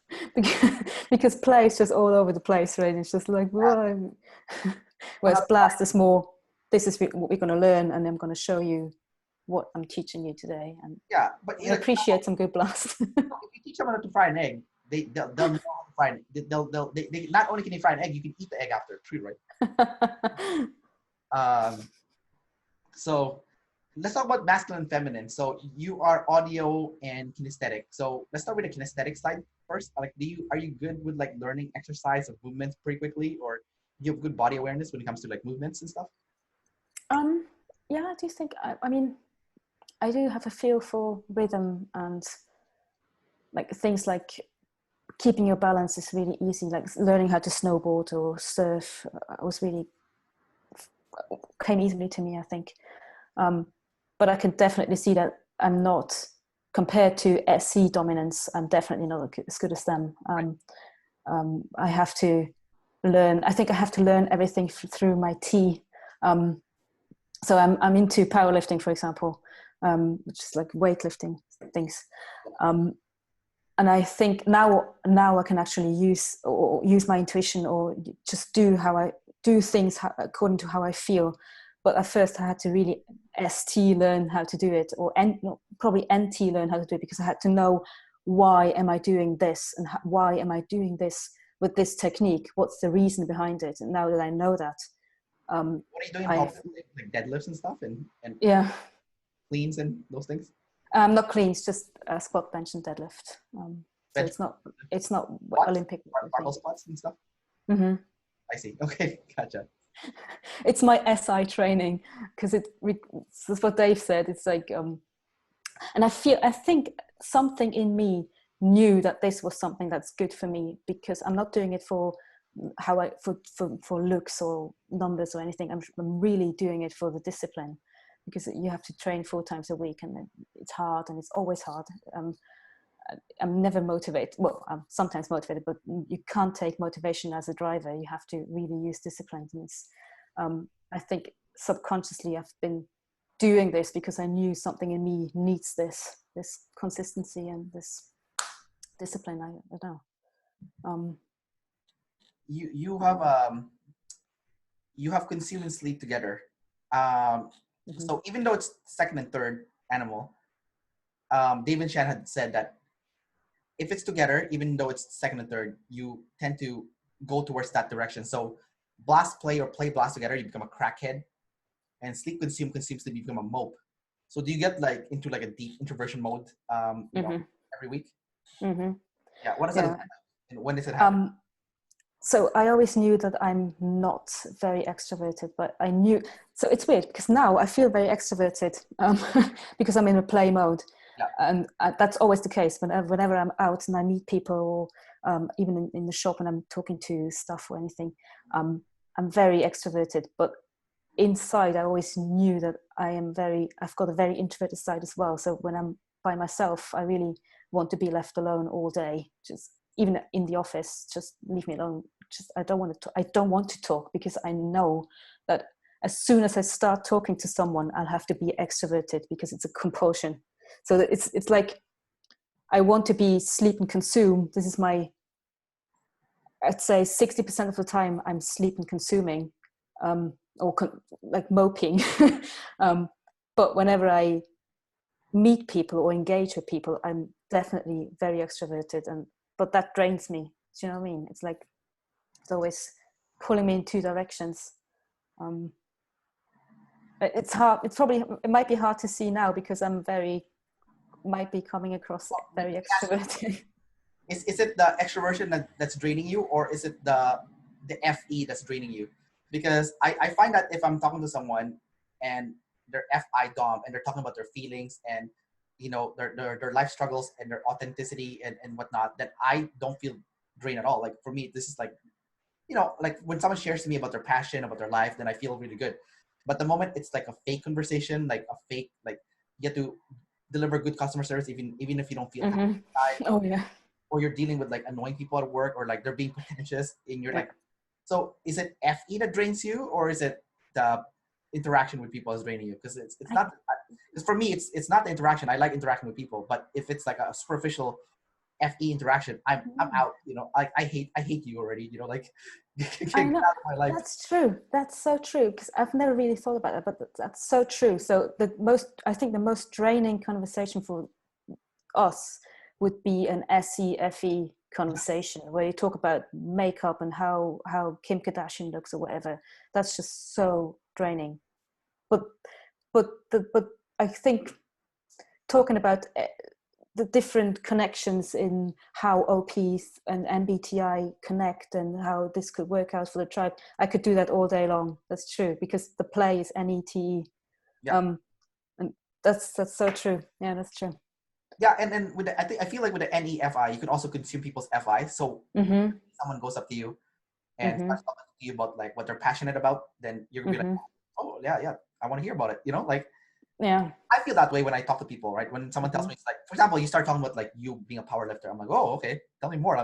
because play is just all over the place, right? It's just like, whoa. Whereas blast is more, this is what we're going to learn, and I'm going to show you what I'm teaching you today. And but I appreciate some good blast. If you teach someone how to fry an egg, they'll know how to fry it. They not only can they fry an egg, you can eat the egg after. True, right? So let's talk about masculine and feminine. So you are audio and kinesthetic. So let's start with the kinesthetic side first. Like, are you good with like learning exercise of movements pretty quickly, or do you have good body awareness when it comes to like movements and stuff? Yeah, I do think. I mean, I do have a feel for rhythm and like things like keeping your balance is really easy. Like learning how to snowboard or surf was really came easily to me, I think. But I can definitely see that I'm not, compared to SC dominance, I'm definitely not as good as them. I have to learn. I think I have to learn everything through my T. So I'm into powerlifting, for example, which is like weightlifting things. And I think now I can actually use my intuition, or just do things according to how I feel. But at first I had to really ST learn how to do it, or probably NT learn how to do it, because I had to know, why am I doing this, and why am I doing this with this technique? What's the reason behind it? And now that I know that, what are you doing? Like deadlifts and stuff, and yeah, cleans and those things. Not clean. It's just squat, bench, and deadlift. So it's not Olympic. Barbell squats and stuff. Mm-hmm. I see. Okay, gotcha. It's my SI training, because that's what Dave said. It's like, and I think something in me knew that this was something that's good for me, because I'm not doing it for for looks or numbers or anything. I'm really doing it for the discipline, because you have to train 4 times a week, and it's hard, and it's always hard. I'm never motivated. Well, I'm sometimes motivated, but you can't take motivation as a driver. You have to really use discipline. And I think subconsciously I've been doing this because I knew something in me needs this consistency and this discipline. I don't know. You have consume and sleep together. So even though it's second and third animal, Dave and Shan had said that if it's together, even though it's second and third, you tend to go towards that direction. So blast play or play blast together, you become a crackhead, and sleep consume sleep, you become a mope. So do you get like into like a deep introversion mode, every week? Mm-hmm. Yeah. What does that look like? And when does it happen? So I always knew that I'm not very extroverted, but I knew. So it's weird, because now I feel very extroverted, because I'm in a play mode. Yeah. And that's always the case. Whenever I'm out and I meet people, or even in the shop and I'm talking to stuff or anything, I'm very extroverted. But inside, I always knew that I've got a very introverted side as well. So when I'm by myself, I really want to be left alone all day. Just even in the office, just leave me alone. I don't want to talk, because I know that as soon as I start talking to someone, I'll have to be extroverted, because it's a compulsion. So it's like, I want to be sleep and consume. This is I'd say 60% of the time I'm sleep and consuming, like moping. But whenever I meet people or engage with people, I'm definitely very extroverted, but that drains me. Do you know what I mean? It's like, it's always pulling me in 2 directions. It's hard. It might be hard to see now, because might be coming across very extroverted. Is it the extroversion that's draining you, or is it the FE that's draining you? Because I find that if I'm talking to someone and they're FI dom and they're talking about their feelings and their life struggles and their authenticity and whatnot, then I don't feel drained at all. Like for me, this is like, like when someone shares to me about their passion, about their life, then I feel really good. But the moment it's like a fake conversation, like a fake, like you get to deliver good customer service, even if you don't feel happy inside, Oh yeah. or you're dealing with like annoying people at work, or like they're being pretentious, and you're like, so is it FE that drains you, or is it the interaction with people is draining you? Because it's not. Because for me, it's not the interaction. I like interacting with people, but if it's like a superficial FE interaction, I'm out. I hate you already. Like get out of my life. That's true. That's so true, because I've never really thought about that, but that's so true. So I think the most draining conversation for us would be an SE-FE conversation, where you talk about makeup and how Kim Kardashian looks or whatever. That's just so draining. But I think talking about the different connections in how OPs and MBTI connect and how this could work out for the tribe, I could do that all day long. That's true, because the play is NETE. And that's so true. Yeah, that's true. Yeah, and then with the, I feel like with the NEFI, you could also consume people's FI. So Mm-hmm. someone goes up to you and Mm-hmm. starts talking to you about like what they're passionate about, then you're gonna be like, Mm-hmm. oh yeah, I want to hear about it. You know, like Yeah. I feel that way when I talk to people, right? When someone tells Mm-hmm. me, it's like, for example, you start talking about like you being a power lifter. I'm like, oh, okay, tell me more.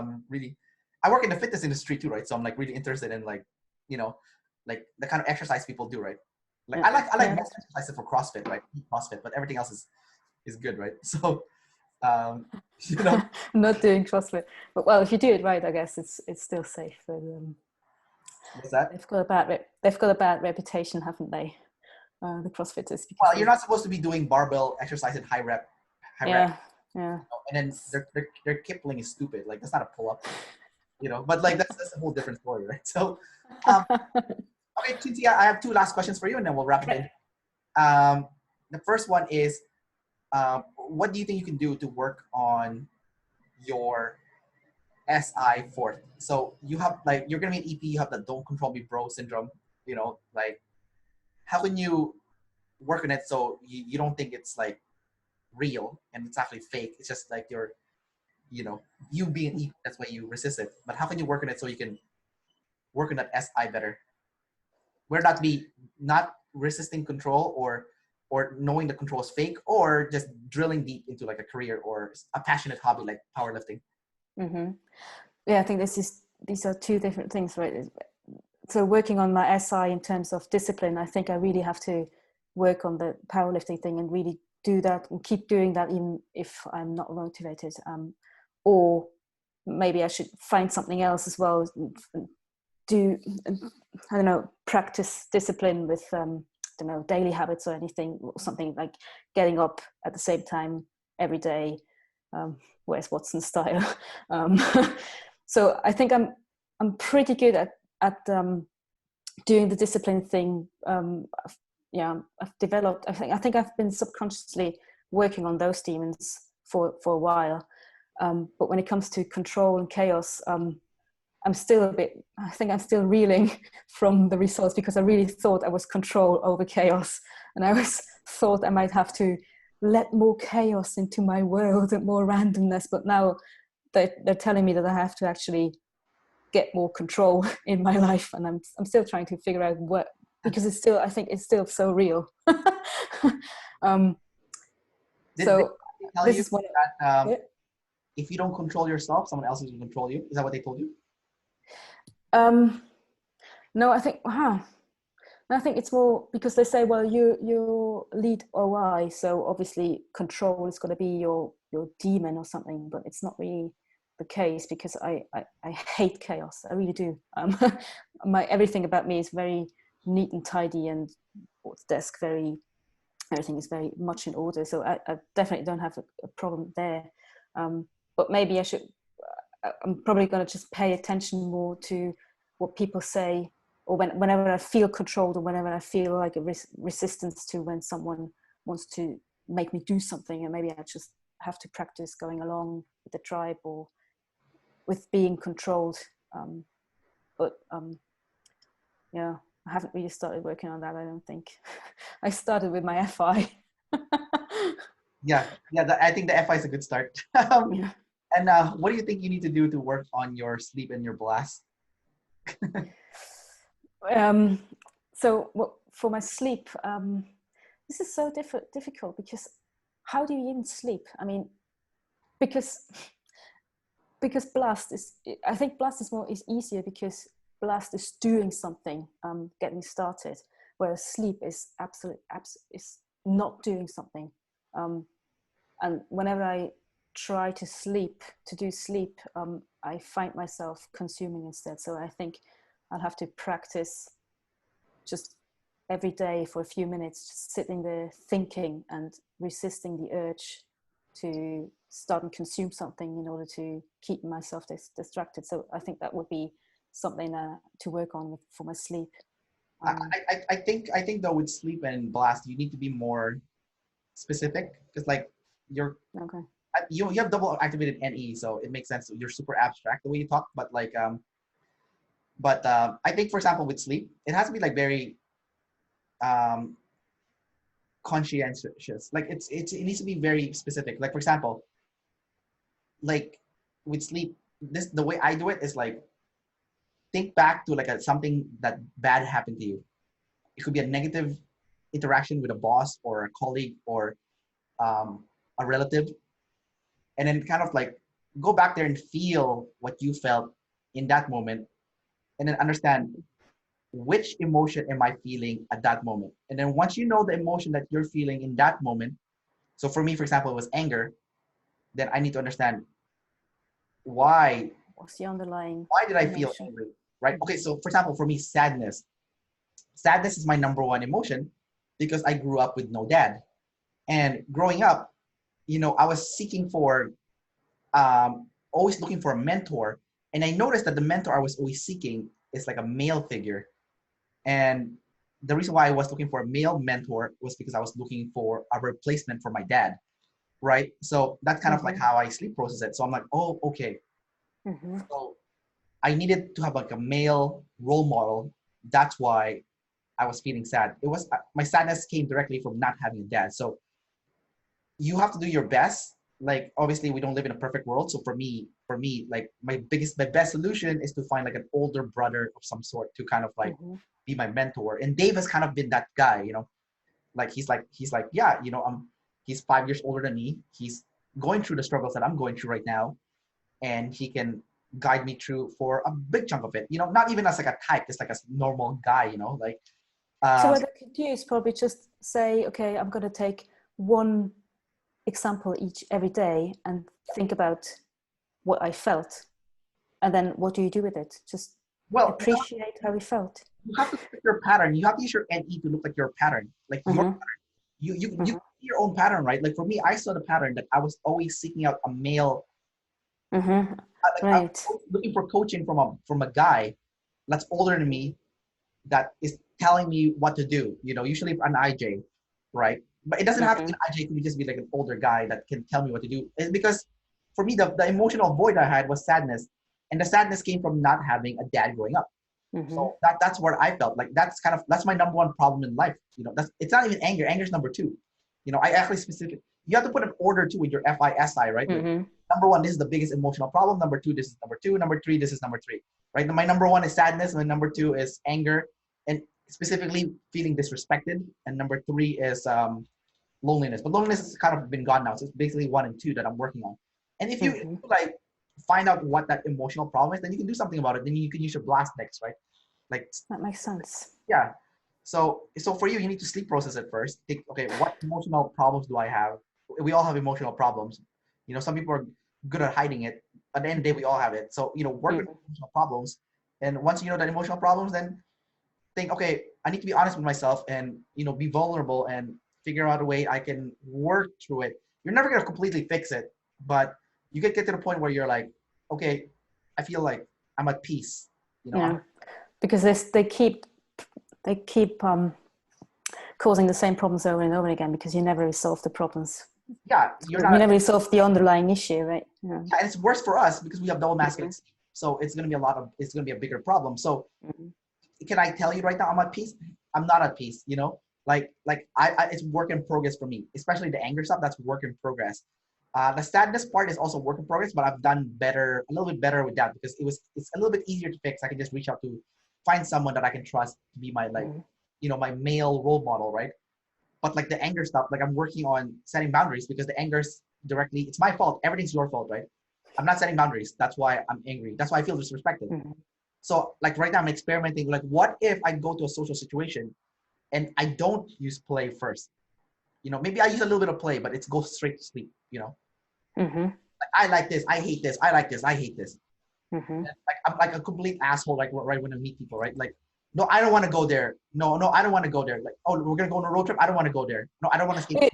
I work in the fitness industry too, right? So I'm like really interested in like, you know, like the kind of exercise people do, right? Like Yeah. I like Yeah. most exercises for CrossFit, right? CrossFit, but everything else is good, right? So, you know, Not doing CrossFit, but well, if you do it right, I guess it's still safe. But what's that? they've got a bad reputation, haven't they? The CrossFitters, because Well, you're not supposed to be doing barbell exercise in high rep, yeah, yeah. and then their Kipling is stupid. Like that's not a pull up, you know. But like that's a whole different story, right? So, um, okay, Cinzia, I have two last questions for you, and then we'll wrap it in. The first one is, what do you think you can do to work on your SI fourth? So you have like you're gonna be an EP, you have the don't control me bro syndrome, you know, like how can you work on it so you don't think it's like real and it's actually fake? It's just like you're, you know, you being an EP, that's why you resist it. But how can you work on it so you can work on that SI better? Where that be not resisting control or knowing the control is fake or just drilling deep into like a career or a passionate hobby like powerlifting. Mm-hmm. Yeah, I think these are two different things, right? So working on my SI in terms of discipline, I think I really have to work on the powerlifting thing and really do that and keep doing that even if I'm not motivated. Or maybe I should find something else as well. Do, I don't know, practice discipline with I don't know, daily habits or anything, or something like getting up at the same time every day. Where's Watson style? um, so I think I'm pretty good at doing the discipline thing. I've developed. I think I've been subconsciously working on those demons for a while. But when it comes to control and chaos, I'm still a bit. I think I'm still reeling from the results because I really thought I was control over chaos, and I thought I might have to let more chaos into my world and more randomness. But now they're telling me that I have to actually get more control in my life, and I'm still trying to figure out what, because I think it's still so real. um, Did so they tell this you is what. that Yeah. if you don't control yourself, someone else is going to control you? Is that what they told you? No, I think. I think it's more because they say, well, you lead OI, so obviously control is going to be your demon or something, but it's not really the case because I hate chaos. I really do. Everything about me is very neat and tidy, and desk everything is very much in order. So I definitely don't have a problem there. But maybe I'm probably going to just pay attention more to what people say, or whenever I feel controlled, or whenever I feel like a resistance to when someone wants to make me do something, and maybe I just have to practice going along with the tribe or with being controlled. Yeah, I haven't really started working on that, I don't think. I started with my FI. Yeah, I think the FI is a good start. Yeah. And what do you think you need to do to work on your sleep and your blast? So for my sleep, this is so difficult because how do you even sleep? I mean, because blast is, I think blast is easier because blast is doing something, getting started, whereas sleep is is not doing something. And whenever I try to do sleep, I find myself consuming instead. So I think I'll have to practice just every day for a few minutes, just sitting there thinking and resisting the urge to start and consume something in order to keep myself distracted. So I think that would be something to work on for my sleep. I think though with sleep and blast, you need to be more specific because like you're Okay. you have double activated NE, so it makes sense. You're super abstract the way you talk, but like I think for example with sleep, it has to be like very conscientious. Like it needs to be very specific. Like for example, like with sleep, the way I do it is like think back to like something that bad happened to you. It could be a negative interaction with a boss or a colleague or a relative, and then kind of like go back there and feel what you felt in that moment, and then understand which emotion am I feeling at that moment. And then once you know the emotion that you're feeling in that moment, so for me, for example, it was anger, then I need to understand why What's the underlying why did I feel emotion? angry, right? Okay, so for example, for me, sadness is my number one emotion because I grew up with no dad. And growing up, I was seeking for always looking for a mentor, and I noticed that the mentor I was always seeking is like a male figure. And the reason why I was looking for a male mentor was because I was looking for a replacement for my dad, right? So that's kind of like how I sleep process it. So I'm like, oh, okay. So I needed to have like a male role model. That's why I was feeling sad. It was my sadness came directly from not having a dad. So you have to do your best. Like obviously we don't live in a perfect world. So for me, like my best solution is to find like an older brother of some sort to kind of like be my mentor. And Dave has kind of been that guy, like he's like, yeah, he's 5 years older than me. He's going through the struggles that I'm going through right now. And he can guide me through for a big chunk of it. Not even as like a type, just like a normal guy, like. So what I could do is probably just say, okay, I'm going to take one example every day and think about what I felt. And then what do you do with it? Just appreciate how you felt. You have to look at your pattern. You have to use your NE to look like your pattern. Like your pattern. You see your own pattern, right? Like for me, I saw the pattern that I was always seeking out a male. Right. I was looking for coaching from a guy that's older than me that is telling me what to do. Usually an IJ, right? But it doesn't have to be an IJ. It could just be like an older guy that can tell me what to do. It's because for me, the emotional void I had was sadness, and the sadness came from not having a dad growing up. So that's what I felt like. That's my number one problem in life. It's not even anger. Anger is number two. I actually you have to put an order too with your FISI, right? Like, number one, this is the biggest emotional problem. Number two, this is number two. Number three, this is number three, right? My number one is sadness, and then number two is anger, and specifically feeling disrespected. And number three is loneliness. But loneliness has kind of been gone now. So it's basically 1 and 2 that I'm working on. And if you like find out what that emotional problem is, then you can do something about it. Then you can use your blast decks, right? Like that makes sense. Yeah. So for you need to sleep process it first. Think, okay, what emotional problems do I have? We all have emotional problems. Some people are good at hiding it. At the end of the day, we all have it. So, work with emotional problems. And once you know that emotional problems, then think, okay, I need to be honest with myself and, be vulnerable and figure out a way I can work through it. You're never going to completely fix it, but you can get to the point where you're like, okay, I feel like I'm at peace. Because they keep causing the same problems over and over again because you never resolve the problems. Yeah, you never resolve the underlying issue, right? Yeah, and it's worse for us because we have double masculine. So it's gonna be a bigger problem. So can I tell you right now I'm at peace? I'm not at peace. Like it's work in progress for me, especially the anger stuff. That's work in progress. The sadness part is also work in progress, but I've done a little bit better with that because it's a little bit easier to fix. I can just reach out to find someone that I can trust to be my my male role model, right? But like the anger stuff, like I'm working on setting boundaries because the anger's directly, it's my fault. Everything's your fault, right? I'm not setting boundaries. That's why I'm angry. That's why I feel disrespected. So like right now I'm experimenting. Like what if I go to a social situation and I don't use play first? Maybe I use a little bit of play, but it goes straight to sleep, Like, I like this. I hate this. I like this. I hate this. Like I'm like a complete asshole, like right when I meet people, right? Like, no, I don't want to go there. No, I don't want to go there. Like, oh, we're gonna go on a road trip. I don't want to go there. No, I don't want to skate.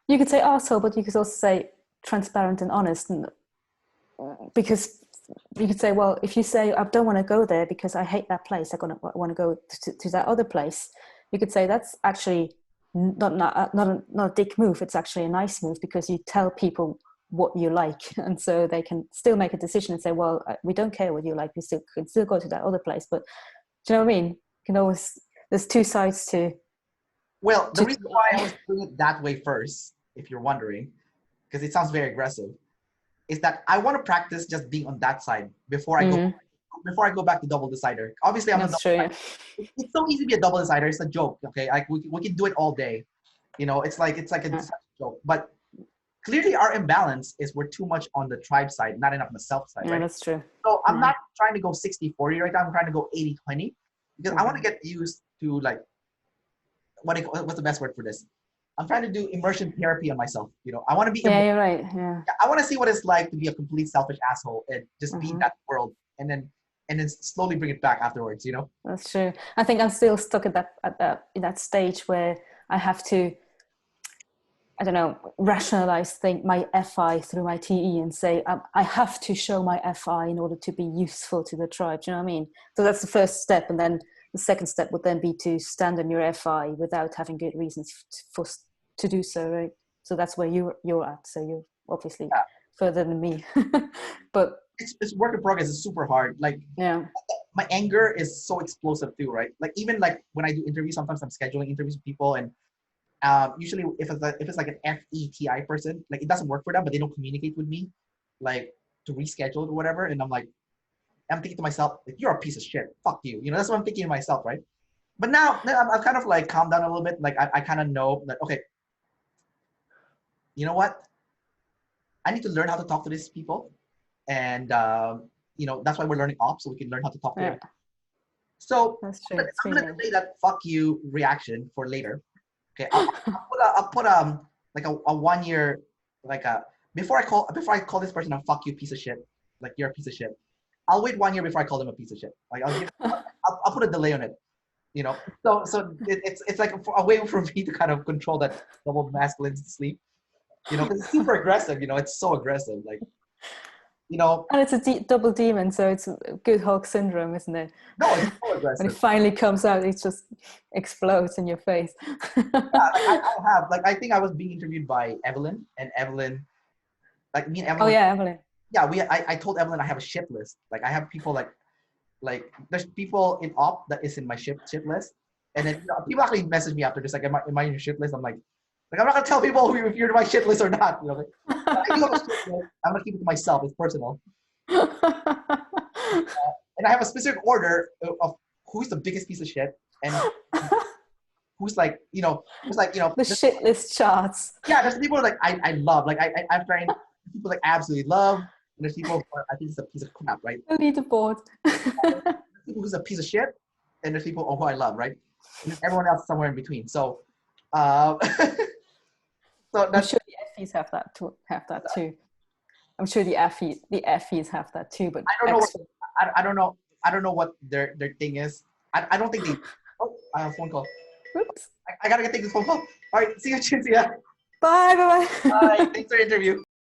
You could say asshole, but you could also say transparent and honest, because you could say, well, if you say I don't want to go there because I hate that place, I want to go to that other place. You could say that's actually not a dick move. It's actually a nice move because you tell people what you like, and so they can still make a decision and say, well, we don't care what you like, we could still go to that other place. But do you know what I mean? You can always, there's two sides to Well, the reason why I was doing it that way first, if you're wondering, because it sounds very aggressive, is that I want to practice just being on that side before I go back to double decider. Obviously, I'm not. That's true. Yeah. It's so easy to be a double decider. It's a joke, okay? Like we can do it all day. You know, it's like a joke. But clearly, our imbalance is we're too much on the tribe side, not enough on the self side, Yeah, right? that's true. So I'm not trying to go 60-40 right now. I'm trying to go 80-20 because I want to get used to like what's the best word for this? I'm trying to do immersion therapy on myself. You know, I want to be. Yeah, you're right. Yeah. I want to see what it's like to be a complete selfish asshole and just be in that world, and then slowly bring it back afterwards. You know. That's true. I think I'm still stuck at that in that stage where I have to, I don't know, rationalize my FI through my TE and say I have to show my FI in order to be useful to the tribe. Do you know what I mean? So that's the first step, and then the second step would then be to stand on your FI without having good reasons to do so, right? So that's where you're at. So you're obviously further than me, but it's work in progress. It's super hard. Like my anger is so explosive too, right? Like even like when I do interviews, sometimes I'm scheduling interviews with people, and usually if it's like an FETI person, like it doesn't work for them, but they don't communicate with me, like to reschedule or whatever, and I'm thinking to myself, like, you're a piece of shit. Fuck you. You know, that's what I'm thinking to myself, right? But now I'm kind of like calmed down a little bit. Like I kind of know that, okay, you know what? I need to learn how to talk to these people. And, you know, that's why we're learning ops, so we can learn how to talk to them. So that's true. I'm going to delay that fuck you reaction for later. Okay, I'll put like a 1 year, like before I call this person a fuck you piece of shit, like you're a piece of shit. I'll wait 1 year before I call them a piece of shit. Like I'll put a delay on it, you know. So it's like a way for me to kind of control that double masculine sleep, you know, because it's super aggressive. You know, it's so aggressive, like, you know. And it's a double demon, so it's good Hulk syndrome, isn't it? No, it's so aggressive. When it finally comes out, it just explodes in your face. Yeah, like I have, like, I think I was being interviewed by Evelyn, and Evelyn, like me and Evelyn. Oh yeah, Evelyn. Yeah, I told Evelyn I have a ship list. Like I have people like there's people in op that is in my ship list, and then, you know, people actually message me after this, like, am I in your ship list? I'm like I'm not gonna tell people if you're in my shit list or not. You know, like, I do have a shit list. I'm gonna keep it to myself. It's personal. And I have a specific order of who's the biggest piece of shit and who's like, you know, the shit list charts. Yeah, there's people like I love, like I'm trying, people like absolutely love, and there's people who I think it's a piece of crap, right? The leaderboard. There's people who's a piece of shit, and there's people who I love, right? And everyone else somewhere in between. So, so I'm sure the FEs have that too. I'm sure the FEs have that too, but I don't know what their thing is. I don't think they. Oh, I have a phone call. Oops. I gotta take this phone call. All right, see you, Cinzia. Bye. Bye. Thanks for the interview.